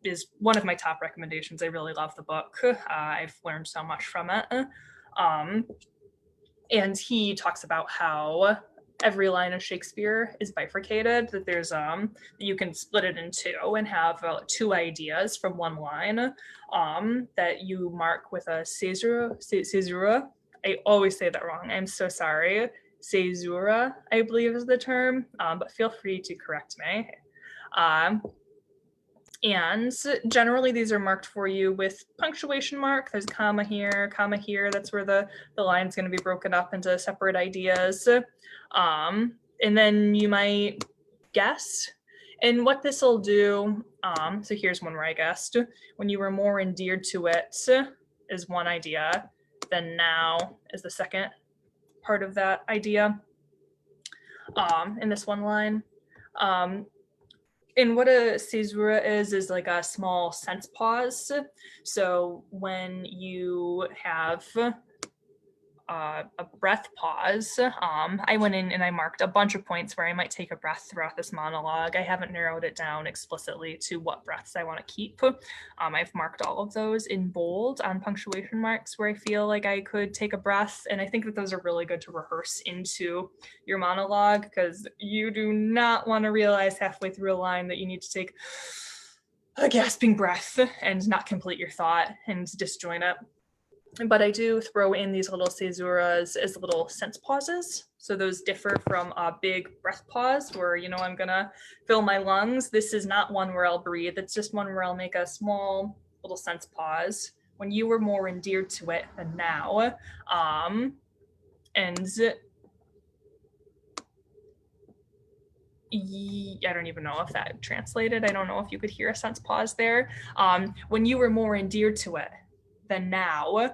is one of my top recommendations. I really love the book. I've learned so much from it. And he talks about how every line of Shakespeare is bifurcated, that there's you can split it in two and have two ideas from one line that you mark with a caesura. I always say that wrong. I'm so sorry. Caesura, I believe is the term, but feel free to correct me. And generally these are marked for you with punctuation mark. There's comma here, comma here. That's where the line's going to be broken up into separate ideas. And then you might guess. And what this will do, so here's one where I guessed. When you were more endeared to it is one idea. Then now is the second part of that idea in this one line. And what a caesura is like a small sense pause. So when you have a breath pause, I went in and I marked a bunch of points where I might take a breath throughout this monologue. I haven't narrowed it down explicitly to what breaths I want to keep. I've marked all of those in bold on punctuation marks where I feel like I could take a breath. And I think that those are really good to rehearse into your monologue, because you do not want to realize halfway through a line that you need to take a gasping breath and not complete your thought and disjoint it. But I do throw in these little caesuras as little sense pauses. So those differ from a big breath pause where, you know, I'm gonna fill my lungs. This is not one where I'll breathe. It's just one where I'll make a small little sense pause. When you were more endeared to it than now. And I don't even know if that translated. I don't know if you could hear a sense pause there. When you were more endeared to it than now.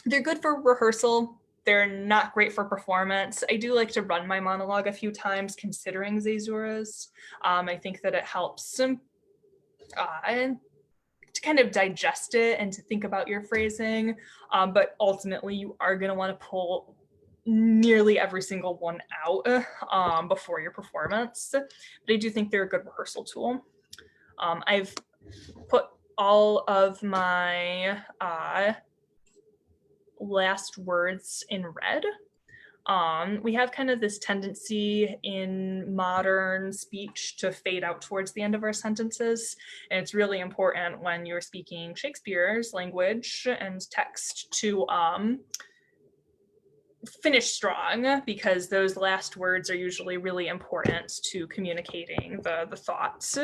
They're good for rehearsal. They're not great for performance. I do like to run my monologue a few times considering caesuras. I think that it helps to kind of digest it and to think about your phrasing. But ultimately you are gonna wanna pull nearly every single one out before your performance. But I do think they're a good rehearsal tool. I've put all of my last words in red. We have kind of this tendency in modern speech to fade out towards the end of our sentences. And it's really important when you're speaking Shakespeare's language and text to finish strong, because those last words are usually really important to communicating the thoughts.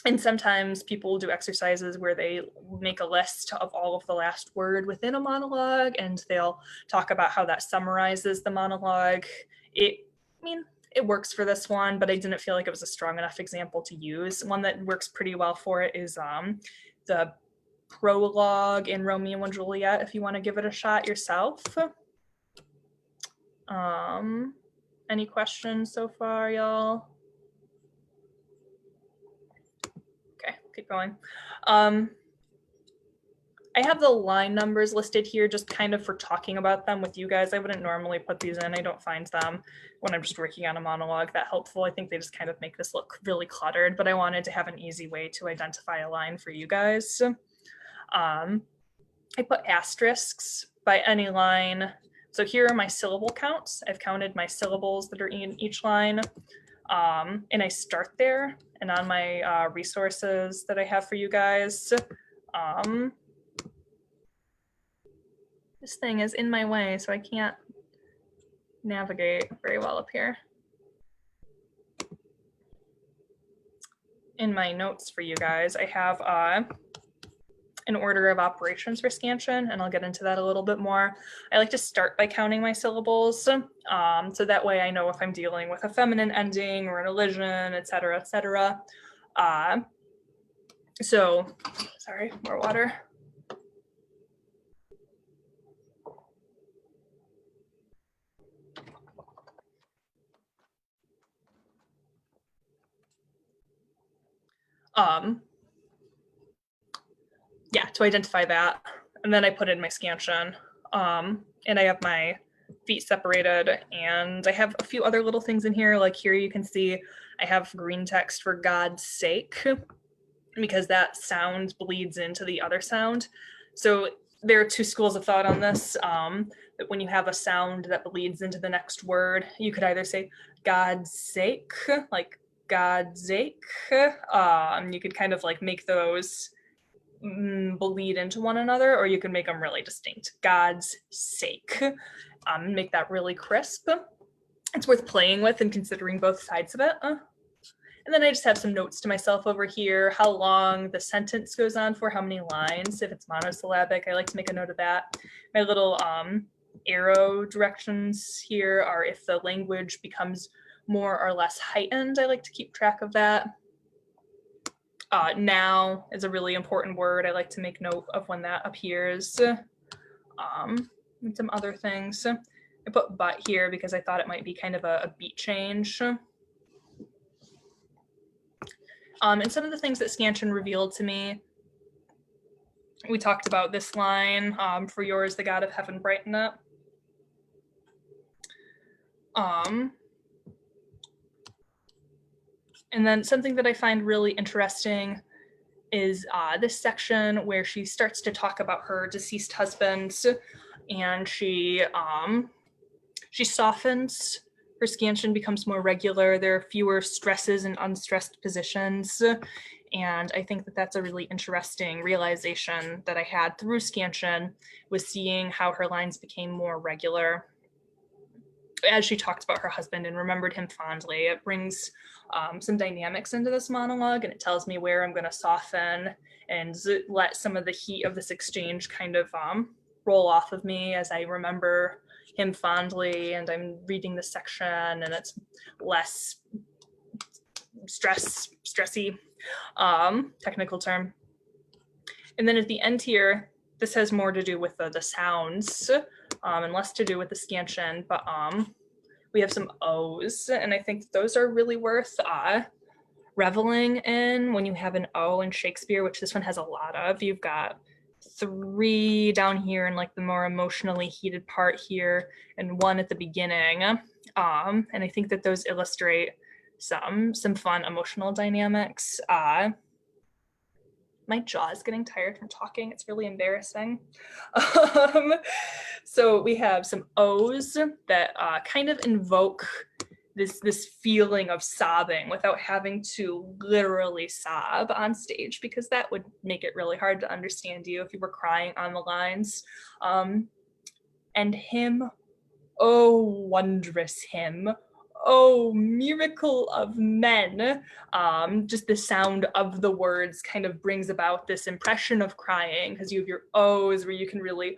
And sometimes people do exercises where they make a list of all of the last word within a monologue, and they'll talk about how that summarizes the monologue. It works for this one, but I didn't feel like it was a strong enough example to use. One that works pretty well for it is the prologue in Romeo and Juliet, if you want to give it a shot yourself. Any questions so far, y'all? Keep going. I have the line numbers listed here just kind of for talking about them with you guys. I wouldn't normally put these in. I don't find them when I'm just working on a monologue that helpful. I think they just kind of make this look really cluttered, but I wanted to have an easy way to identify a line for you guys. I put asterisks by any line. So here are my syllable counts. I've counted my syllables that are in each line. And I start there, and on my resources that I have for you guys, this thing is in my way, so I can't navigate very well up here. in my notes for you guys, I have an order of operations for scansion, and I'll get into that a little bit more. I like to start by counting my syllables, so that way I know if I'm dealing with a feminine ending or an elision, etc., etc. So, sorry, more water. Yeah, to identify that. And then I put in my scansion. And I have my feet separated, and I have a few other little things in here. Like here you can see I have green text for God's sake, because that sound bleeds into the other sound. So there are two schools of thought on this. That when you have a sound that bleeds into the next word, you could either say God's sake, like God's sake. You could kind of like make those bleed into one another, or you can make them really distinct. God's sake. Make that really crisp. It's worth playing with and considering both sides of it. And then I just have some notes to myself over here, how long the sentence goes on for, how many lines. If it's monosyllabic, I like to make a note of that. My little arrow directions here are if the language becomes more or less heightened. I like to keep track of that. Now is a really important word. I like to make note of when that appears. And some other things. I put but here because I thought it might be kind of a beat change. And some of the things that scansion revealed to me, we talked about this line, for yours, the God of heaven brighten it. And then something that I find really interesting is this section where she starts to talk about her deceased husband, and she softens. Her scansion becomes more regular. There are fewer stresses and unstressed positions. And I think that that's a really interesting realization that I had through scansion, was seeing how her lines became more regular as she talked about her husband and remembered him fondly. It brings some dynamics into this monologue, and it tells me where I'm going to soften and let some of the heat of this exchange kind of roll off of me as I remember him fondly, and I'm reading this section, and it's less stressy, technical term. And then at the end here, this has more to do with the sounds and less to do with the scansion, but we have some O's, and I think those are really worth reveling in when you have an O in Shakespeare, which this one has a lot of. You've got 3 down here in like the more emotionally heated part here, and 1 at the beginning. And I think that those illustrate some fun emotional dynamics. My jaw is getting tired from talking. It's really embarrassing. So we have some O's that kind of invoke this feeling of sobbing without having to literally sob on stage, because that would make it really hard to understand you if you were crying on the lines. And him, oh wondrous him, oh miracle of men. Just the sound of the words kind of brings about this impression of crying, because you have your O's where you can really,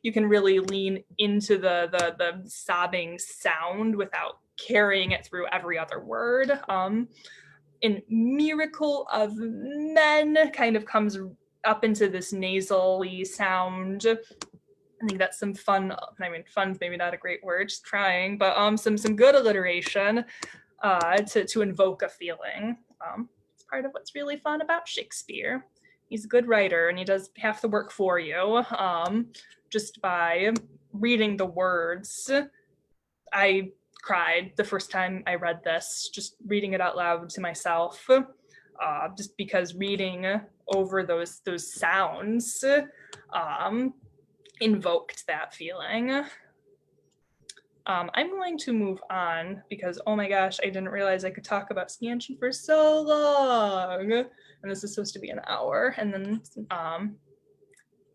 you can really lean into the sobbing sound without carrying it through every other word. And miracle of men kind of comes up into this nasally sound. I think that's some fun. I mean, fun's maybe not a great word, just trying, but some good alliteration to invoke a feeling. It's part of what's really fun about Shakespeare. He's a good writer, and he does half the work for you. Just by reading the words, I cried the first time I read this, just reading it out loud to myself. Just because reading over those sounds invoked that feeling. I'm going to move on because, oh my gosh, I didn't realize I could talk about scansion for so long. And this is supposed to be an hour, and then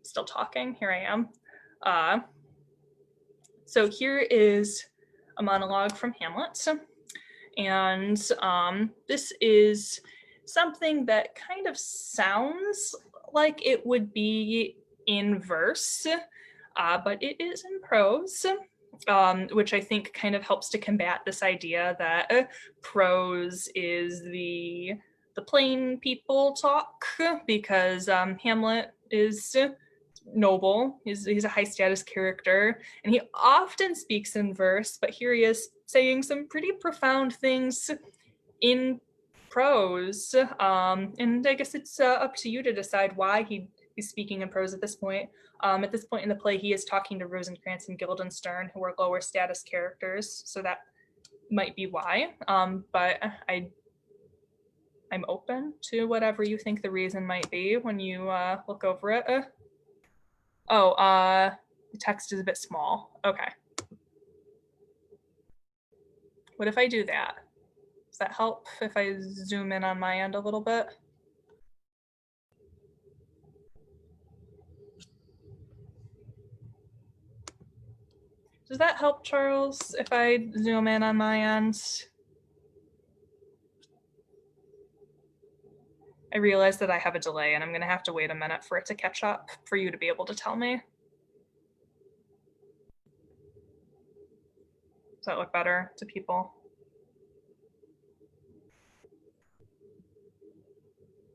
still talking. Here I am. So here is a monologue from Hamlet. And this is something that kind of sounds like it would be in verse, but it is in prose, which I think kind of helps to combat this idea that prose is the plain people talk, because Hamlet is noble. He's a high status character, and he often speaks in verse, but here he is saying some pretty profound things in prose. And I guess it's up to you to decide why he's speaking in prose at this point. At this point in the play, he is talking to Rosencrantz and Guildenstern, who are lower status characters, so that might be why. But I'm open to whatever you think the reason might be when you look over it. The text is a bit small. Okay. What if I do that? Does that help if I zoom in on my end a little bit? Does that help, Charles, if I zoom in on my end? I realize that I have a delay and I'm gonna have to wait a minute for it to catch up for you to be able to tell me. Does that look better to people?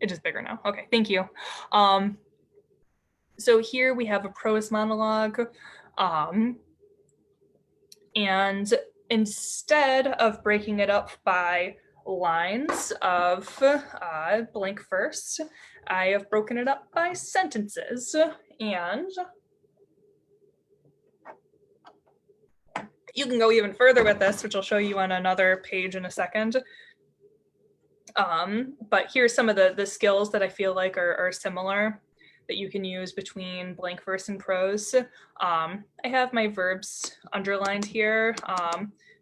It is bigger now. Okay, thank you. So here we have a prose monologue. And instead of breaking it up by lines of blank verse, I have broken it up by sentences. And you can go even further with this, which I'll show you on another page in a second. But here's some of the skills that I feel like are similar that you can use between blank verse and prose. I have my verbs underlined here.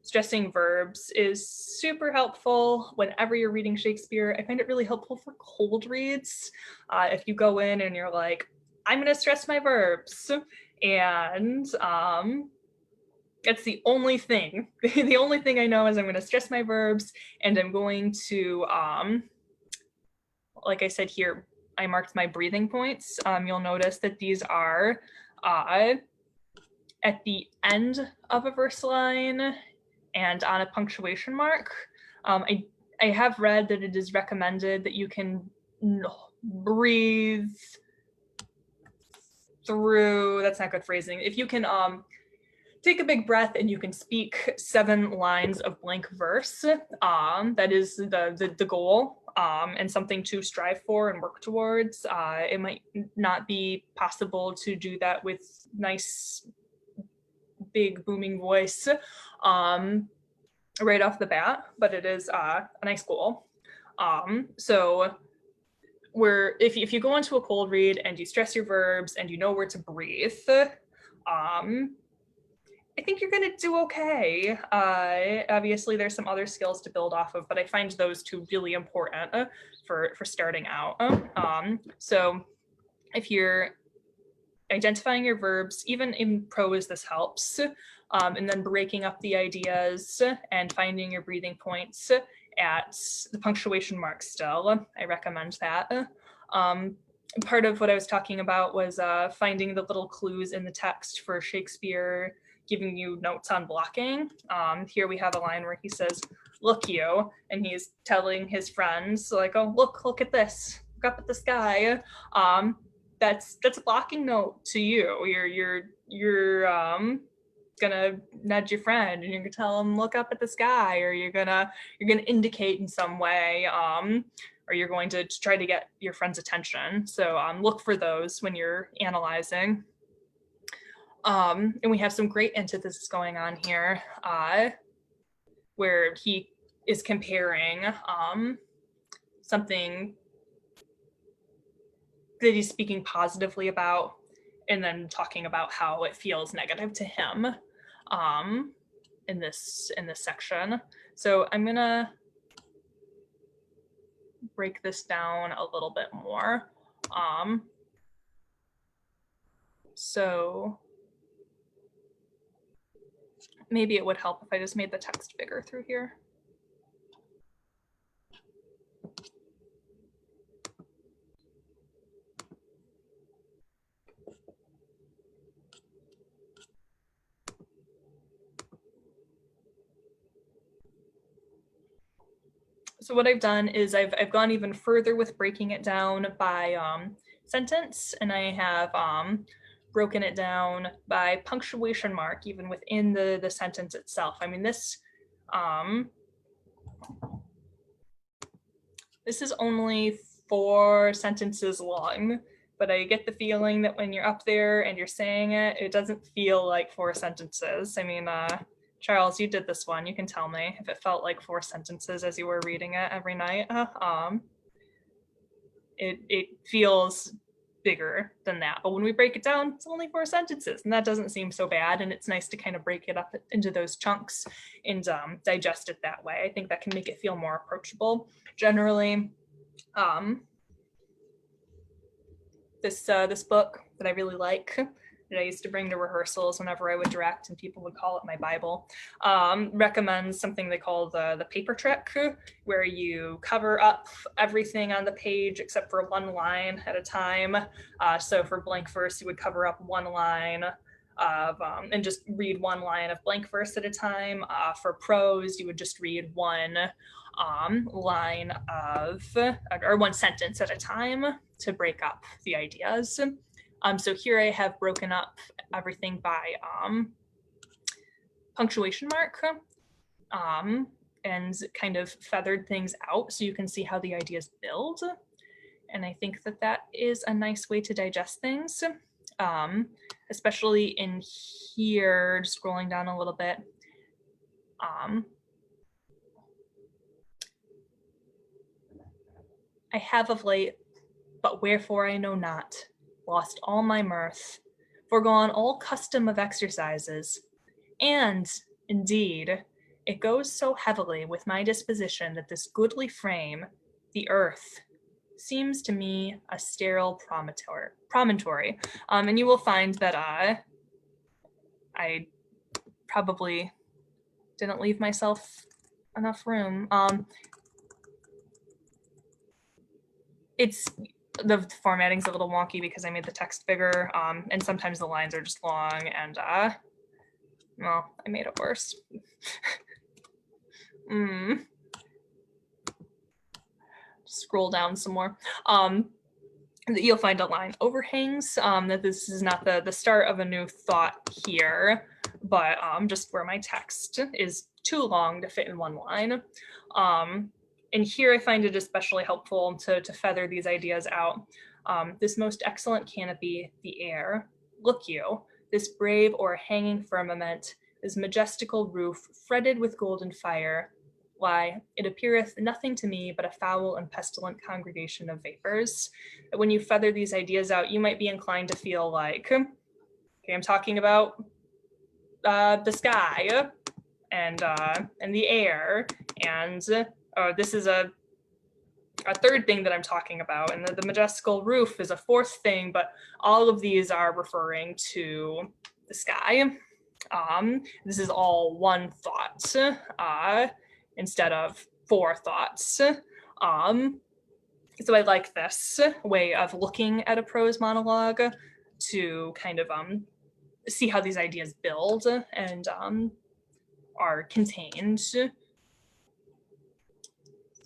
Stressing verbs is super helpful whenever you're reading Shakespeare. I find it really helpful for cold reads. If you go in and you're like, I'm gonna stress my verbs, and that's the only thing. The only thing I know is I'm gonna stress my verbs, and I'm going to, like I said here, I marked my breathing points. You'll notice that these are at the end of a verse line and on a punctuation mark. I have read that it is recommended that you can breathe through, that's not good phrasing. If you can take a big breath and you can speak 7 lines of blank verse, that is the goal. And something to strive for and work towards. It might not be possible to do that with nice, big, booming voice right off the bat, but it is a nice goal. So if you go into a cold read and you stress your verbs and you know where to breathe, I think you're gonna do okay. Obviously, there's some other skills to build off of, but I find those 2 really important for starting out. So if you're identifying your verbs, even in prose, this helps, and then breaking up the ideas and finding your breathing points at the punctuation marks still, I recommend that. Part of what I was talking about was finding the little clues in the text for Shakespeare giving you notes on blocking. Here we have a line where he says, "Look you," and he's telling his friends, like, "Oh, look at this, look up at the sky." That's a blocking note to you. You're gonna nudge your friend and you're gonna tell him, "Look up at the sky," or you're gonna indicate in some way, or you're going to try to get your friend's attention. So look for those when you're analyzing. And we have some great antithesis going on here, where he is comparing something that he's speaking positively about and then talking about how it feels negative to him in this section. So I'm gonna break this down a little bit more. So maybe it would help if I just made the text bigger through here. So what I've done is I've gone even further with breaking it down by sentence, and I have broken it down by punctuation mark, even within the sentence itself. I mean, this is only 4 sentences long, but I get the feeling that when you're up there and you're saying it, it doesn't feel like 4 sentences. I mean, Charles, you did this one. You can tell me if it felt like 4 sentences as you were reading it every night. It feels bigger than that. But when we break it down, it's only 4 sentences, and that doesn't seem so bad. And it's nice to kind of break it up into those chunks and digest it that way. I think that can make it feel more approachable. Generally, this book that I really like, that I used to bring to rehearsals whenever I would direct, and people would call it my Bible, recommends something they call the paper trick, where you cover up everything on the page except for 1 line at a time. So for blank verse, you would cover up 1 line of and just read 1 line of blank verse at a time. For prose, you would just read 1 line of, or 1 sentence at a time to break up the ideas. So here I have broken up everything by punctuation mark and kind of feathered things out so you can see how the ideas build. And I think that that is a nice way to digest things, especially in here, scrolling down a little bit. I have of late, but wherefore I know not, lost all my mirth, foregone all custom of exercises, and, indeed, it goes so heavily with my disposition that this goodly frame, the earth, seems to me a sterile promontory. And you will find that I probably didn't leave myself enough room. It's the formatting's a little wonky because I made the text bigger, and sometimes the lines are just long, and well, I made it worse. Scroll down some more. You'll find a line overhangs, that this is not the start of a new thought here, but just where my text is too long to fit in 1 line. And here I find it especially helpful to feather these ideas out. This most excellent canopy, the air, look you, this brave o'erhanging firmament, this majestical roof fretted with golden fire, why, it appeareth nothing to me but a foul and pestilent congregation of vapors. When you feather these ideas out, you might be inclined to feel like, okay, I'm talking about the sky and the air, and this is a 3rd thing that I'm talking about, and the majestical roof is a 4th thing, but all of these are referring to the sky. This is all 1 thought instead of 4 thoughts. So I like this way of looking at a prose monologue to kind of see how these ideas build and are contained.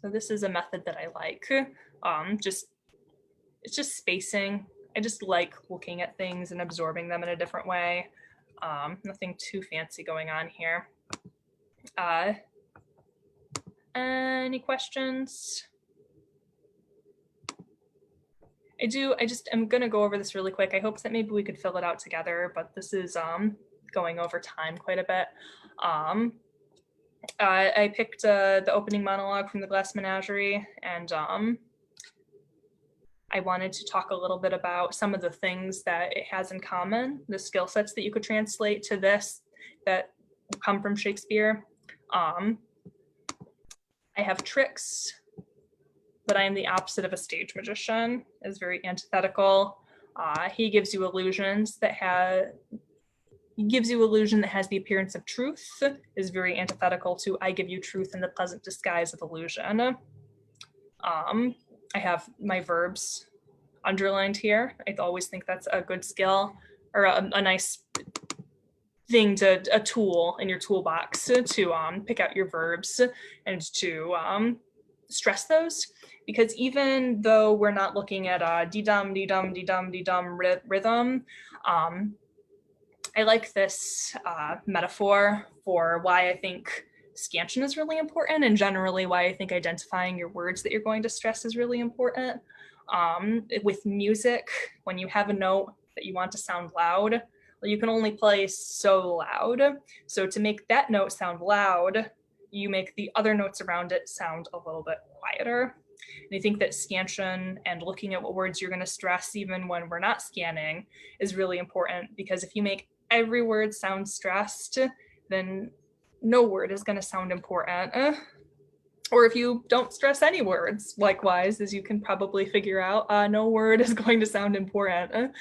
So this is a method that I like. It's just spacing. I just like looking at things and absorbing them in a different way. Nothing too fancy going on here. Any questions? I'm gonna go over this really quick. I hope that maybe we could fill it out together, but this is going over time quite a bit. I picked the opening monologue from The Glass Menagerie, and I wanted to talk a little bit about some of the things that it has in common, the skill sets that you could translate to this that come from Shakespeare. I have tricks, but I am the opposite of a stage magician, is very antithetical. He gives you illusions that has the appearance of truth, is very antithetical to I give you truth in the pleasant disguise of illusion. I have my verbs underlined here. I always think that's a good skill, or a nice thing a tool in your toolbox to pick out your verbs and to stress those, because even though we're not looking at a dee-dum, dee-dum, dee-dum, dee-dum rhythm, I like this metaphor for why I think scansion is really important, and generally why I think identifying your words that you're going to stress is really important. With music, when you have a note that you want to sound loud, well, you can only play so loud. So to make that note sound loud, you make the other notes around it sound a little bit quieter. And I think that scansion and looking at what words you're going to stress even when we're not scanning is really important, because if you make every word sound stressed, then no word is going to sound important. Or if you don't stress any words, likewise, as you can probably figure out, no word is going to sound important.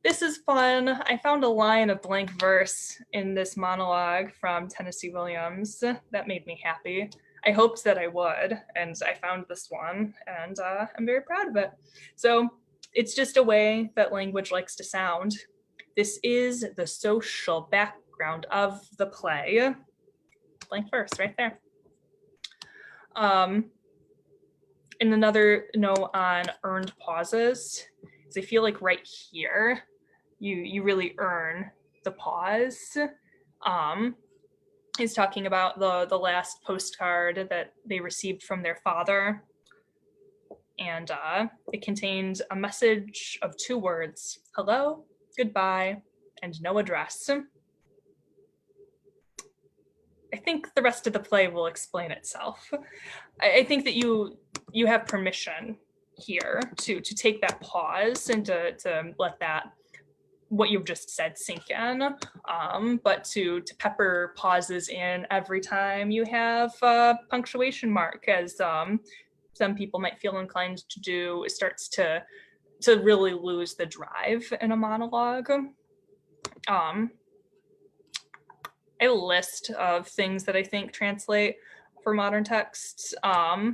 This is fun. I found a line of blank verse in this monologue from Tennessee Williams that made me happy. I hoped that I would, and I found this one, and I'm very proud of it. So it's just a way that language likes to sound. This is the social background of the play. Blank verse right there. And another note on earned pauses is I feel like right here, you really earn the pause. He's talking about the last postcard that they received from their father. And it contained a message of 2 words: hello, goodbye, and no address. I think the rest of the play will explain itself. I think that you have permission here to take that pause and to let that, what you've just said, sink in, but to pepper pauses in every time you have a punctuation mark, as some people might feel inclined to do. It starts to really lose the drive in a monologue. A list of things that I think translate for modern texts. I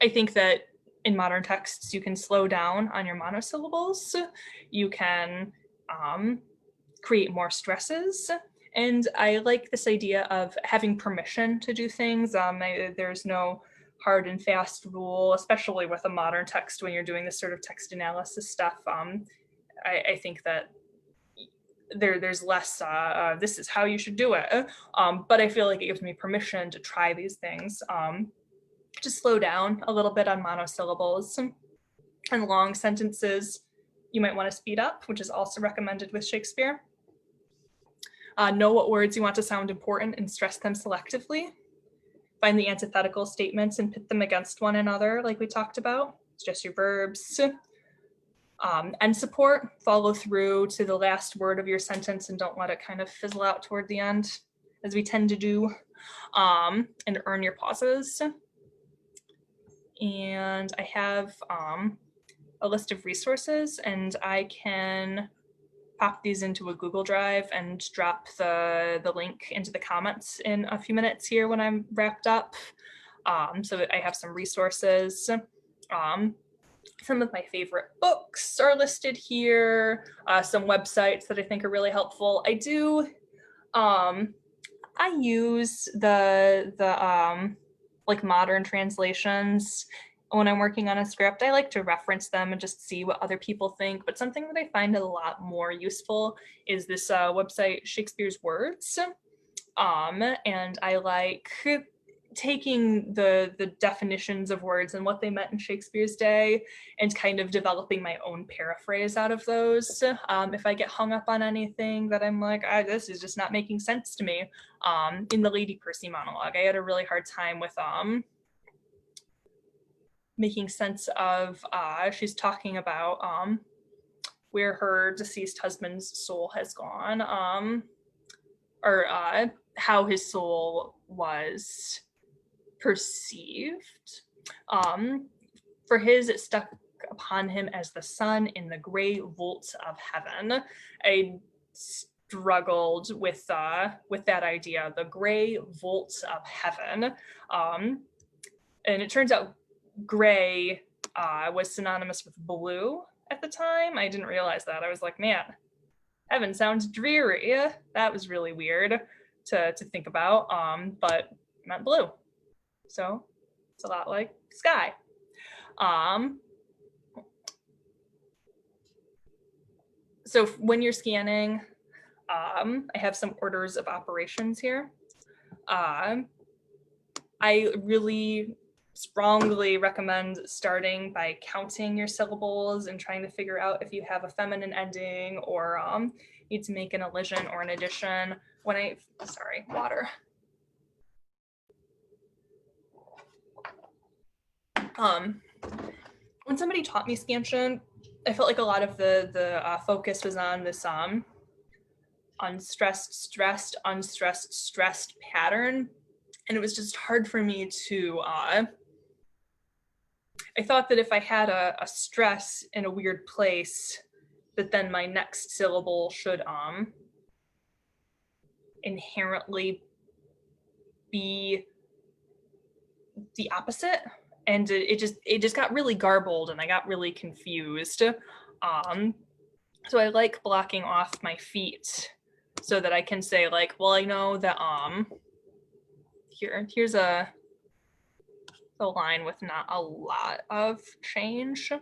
think that in modern texts, you can slow down on your monosyllables. You can create more stresses. And I like this idea of having permission to do things. There's no hard and fast rule, especially with a modern text when you're doing this sort of text analysis stuff. I think that there's less, this is how you should do it. But I feel like it gives me permission to try these things, to slow down a little bit on monosyllables. And long sentences, you might want to speed up, which is also recommended with Shakespeare. Know what words you want to sound important and stress them selectively. Find the antithetical statements and pit them against one another, like we talked about. It's just your verbs. End support, follow through to the last word of your sentence and don't let it kind of fizzle out toward the end, as we tend to do, and earn your pauses. And I have a list of resources, and I can pop these into a Google Drive and drop the link into the comments in a few minutes here when I'm wrapped up. So that I have some resources. Some of my favorite books are listed here, some websites that I think are really helpful. I use the like modern translations when I'm working on a script. I like to reference them and just see what other people think. But something that I find a lot more useful is this website, Shakespeare's Words. And I like taking the definitions of words and what they meant in Shakespeare's day and kind of developing my own paraphrase out of those. If I get hung up on anything that I'm like, this is just not making sense to me. In the Lady Percy monologue, I had a really hard time with making sense of, she's talking about where her deceased husband's soul has gone, or how his soul was perceived. For his, it stuck upon him as the sun in the gray vault of heaven. I struggled with that idea, the gray vault of heaven. And it turns out gray was synonymous with blue at the time. I didn't realize that. I was like, man, heaven sounds dreary. That was really weird. to think about, but I meant blue. So it's a lot like sky. So when you're scanning, I have some orders of operations here. I really strongly recommend starting by counting your syllables and trying to figure out if you have a feminine ending or need to make an elision or an addition. Sorry, water. When somebody taught me scansion, I felt like a lot of the focus was on this unstressed, stressed, unstressed, stressed pattern. And it was just hard for me to, I thought that if I had a stress in a weird place, that then my next syllable should inherently be the opposite. And it just got really garbled and I got really confused. So I like blocking off my feet so that I can say like, well, I know that here's a line with not a lot of change.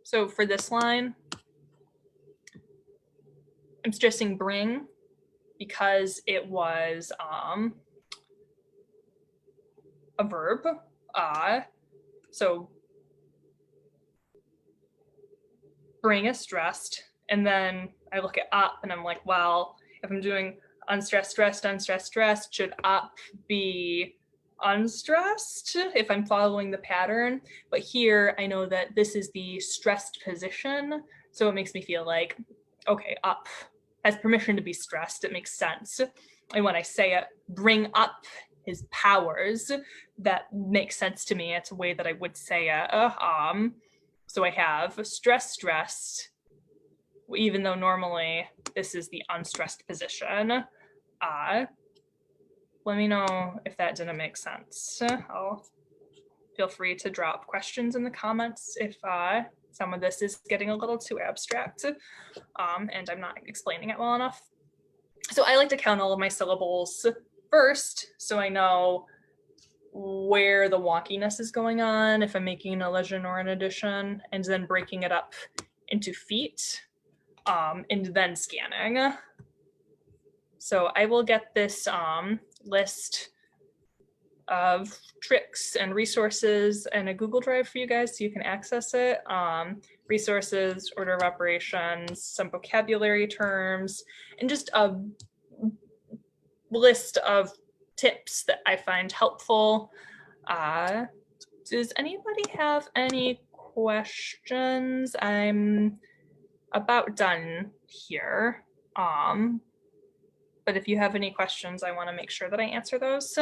So for this line, I'm stressing bring because it was a verb. So bring is stressed, and then I look at up and I'm like, well, if I'm doing unstressed, stressed, unstressed, stressed, should up be unstressed if I'm following the pattern? But here I know that this is the stressed position, so it makes me feel like, okay, up has permission to be stressed. It makes sense. And when I say it, bring up his powers, that makes sense to me. It's a way that I would say it. So I have stress, stressed, even though normally this is the unstressed position. Let me know if that didn't make sense. Feel free to drop questions in the comments if some of this is getting a little too abstract and I'm not explaining it well enough. So I like to count all of my syllables first, so I know where the wonkiness is going on, if I'm making an elision or an addition, and then breaking it up into feet, and then scanning. So I will get this list of tricks and resources and a Google Drive for you guys so you can access it. Resources, order of operations, some vocabulary terms, and just a list of tips that I find helpful. Does anybody have any questions? I'm about done here. But if you have any questions, I want to make sure that I answer those.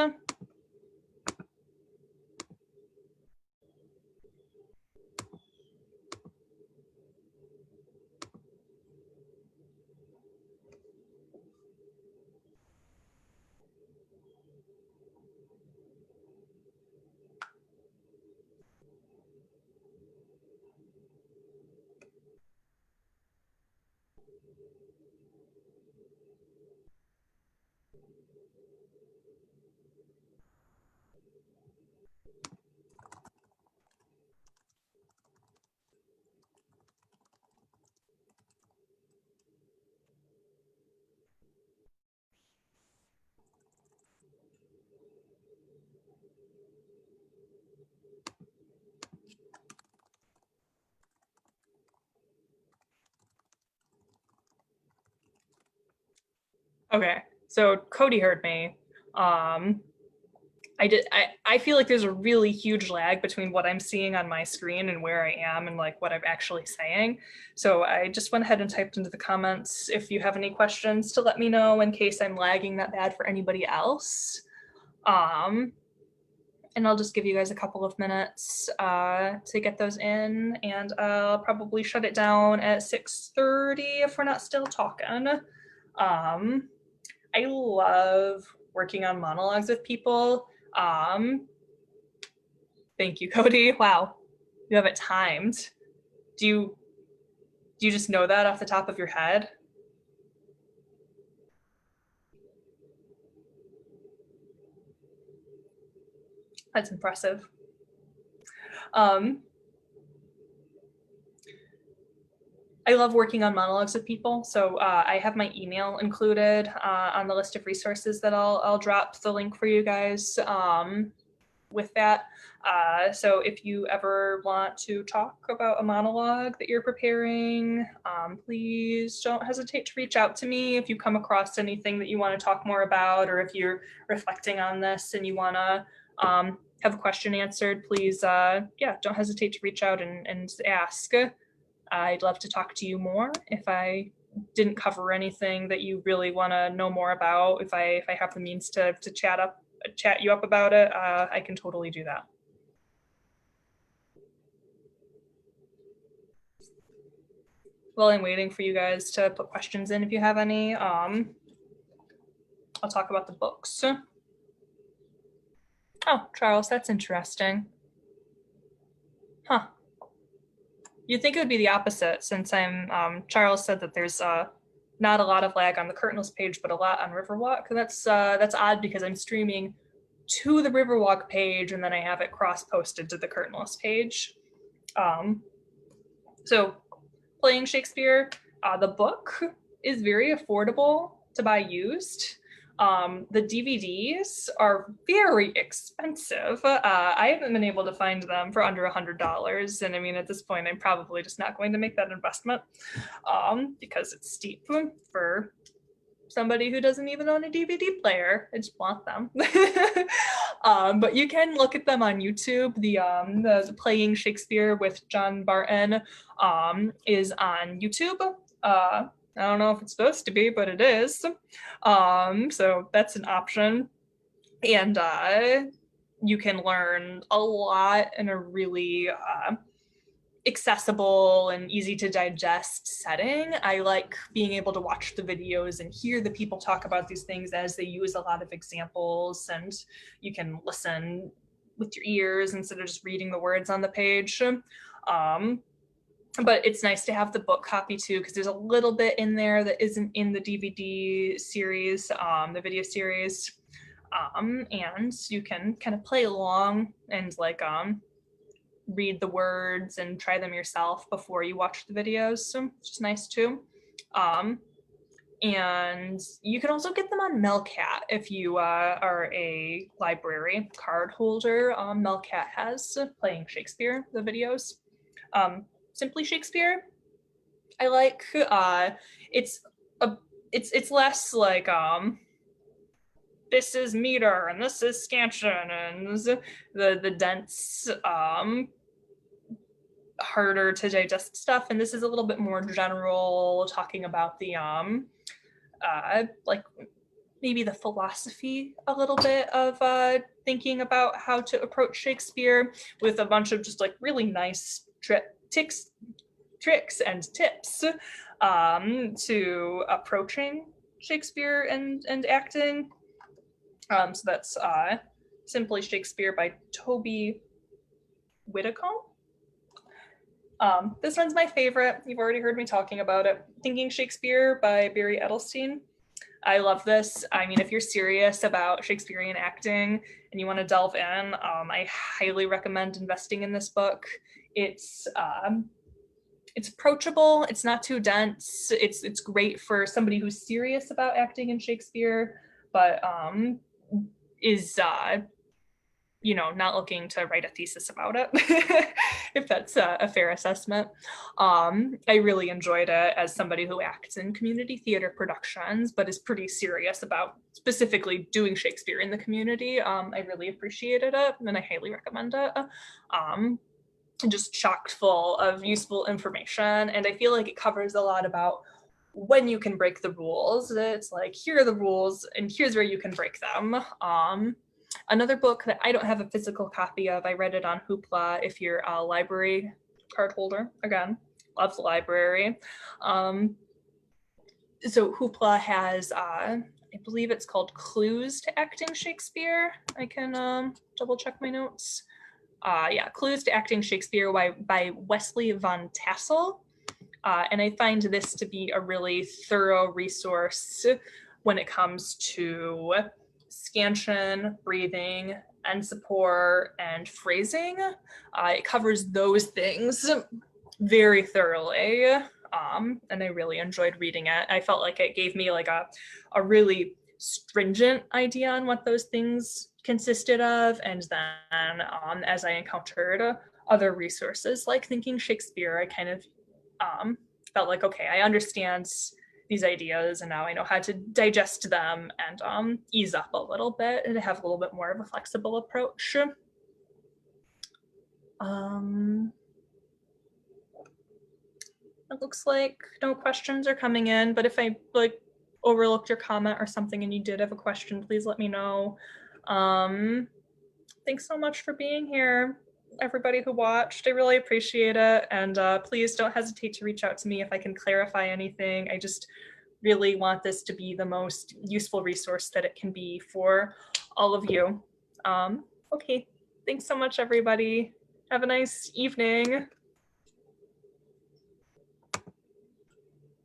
Okay, so Cody heard me. I feel like there's a really huge lag between what I'm seeing on my screen and where I am and like what I'm actually saying. So I just went ahead and typed into the comments if you have any questions to let me know in case I'm lagging that bad for anybody else. And I'll just give you guys a couple of minutes to get those in, and I'll probably shut it down at 6:30 if we're not still talking. I love working on monologues with people. Thank you, Cody. Wow, you have it timed. Do Do you just know that off the top of your head? That's impressive. I love working on monologues with people, so I have my email included on the list of resources that I'll drop the link for you guys with that. So if you ever want to talk about a monologue that you're preparing, please don't hesitate to reach out to me if you come across anything that you want to talk more about, or if you're reflecting on this and you want to have a question answered, please, yeah, don't hesitate to reach out and ask. I'd love to talk to you more. If I didn't cover anything that you really want to know more about, if I have the means to chat you up about it, I can totally do that. While I'm waiting for you guys to put questions in, if you have any, I'll talk about the books. Oh, Charles, that's interesting. Huh. You'd think it would be the opposite, since Charles said that there's not a lot of lag on the Curtainless page, but a lot on Riverwalk. That's odd because I'm streaming to the Riverwalk page and then I have it cross-posted to the Curtainless page. So playing Shakespeare, the book is very affordable to buy used. The DVDs are very expensive. I haven't been able to find them for under $100. And I mean, at this point, I'm probably just not going to make that investment because it's steep for somebody who doesn't even own a DVD player. I just want them. But you can look at them on YouTube. The Playing Shakespeare with John Barton is on YouTube. I don't know if it's supposed to be, but it is. So that's an option. And you can learn a lot in a really accessible and easy to digest setting. I like being able to watch the videos and hear the people talk about these things as they use a lot of examples, and you can listen with your ears instead of just reading the words on the page. But it's nice to have the book copy too, because there's a little bit in there that isn't in the DVD series, the video series. And you can kind of play along and like read the words and try them yourself before you watch the videos. So it's just nice too. And you can also get them on Melcat if you are a library card holder. Melcat has Playing Shakespeare, the videos. Simply Shakespeare, I like. It's less like this is meter and this is scansion and the dense harder to digest stuff, and this is a little bit more general, talking about the like maybe the philosophy a little bit of thinking about how to approach Shakespeare, with a bunch of just like really nice tricks and tips to approaching Shakespeare and acting. So that's Simply Shakespeare by Toby Whitcomb. This one's my favorite. You've already heard me talking about it. Thinking Shakespeare by Barry Edelstein. I love this. I mean, if you're serious about Shakespearean acting and you want to delve in, I highly recommend investing in this book. It's approachable. It's not too dense. It's great for somebody who's serious about acting in Shakespeare, but is not looking to write a thesis about it, if that's a fair assessment. I really enjoyed it as somebody who acts in community theater productions, but is pretty serious about specifically doing Shakespeare in the community. I really appreciated it, and I highly recommend it. Just chock full of useful information, and I feel like it covers a lot about when you can break the rules. It's like, here are the rules, and here's where you can break them. Another book that I don't have a physical copy of, I read it on Hoopla. If you're a library card holder, again, love the library. So Hoopla has, I believe it's called Clues to Acting Shakespeare. I can double check my notes. Yeah, Clues to Acting Shakespeare by Wesley von Tassel. And I find this to be a really thorough resource when it comes to scansion, breathing, end support, and phrasing. It covers those things very thoroughly, and I really enjoyed reading it. I felt like it gave me like a really stringent idea on what those things consisted of, and then as I encountered other resources like Thinking Shakespeare, I kind of felt like, okay, I understand these ideas and now I know how to digest them and ease up a little bit and have a little bit more of a flexible approach. It looks like no questions are coming in, but if I like overlooked your comment or something and you did have a question, please let me know. Thanks so much for being here, everybody who watched. I really appreciate it. And please don't hesitate to reach out to me if I can clarify anything. I just really want this to be the most useful resource that it can be for all of you. Okay, thanks so much, everybody. Have a nice evening.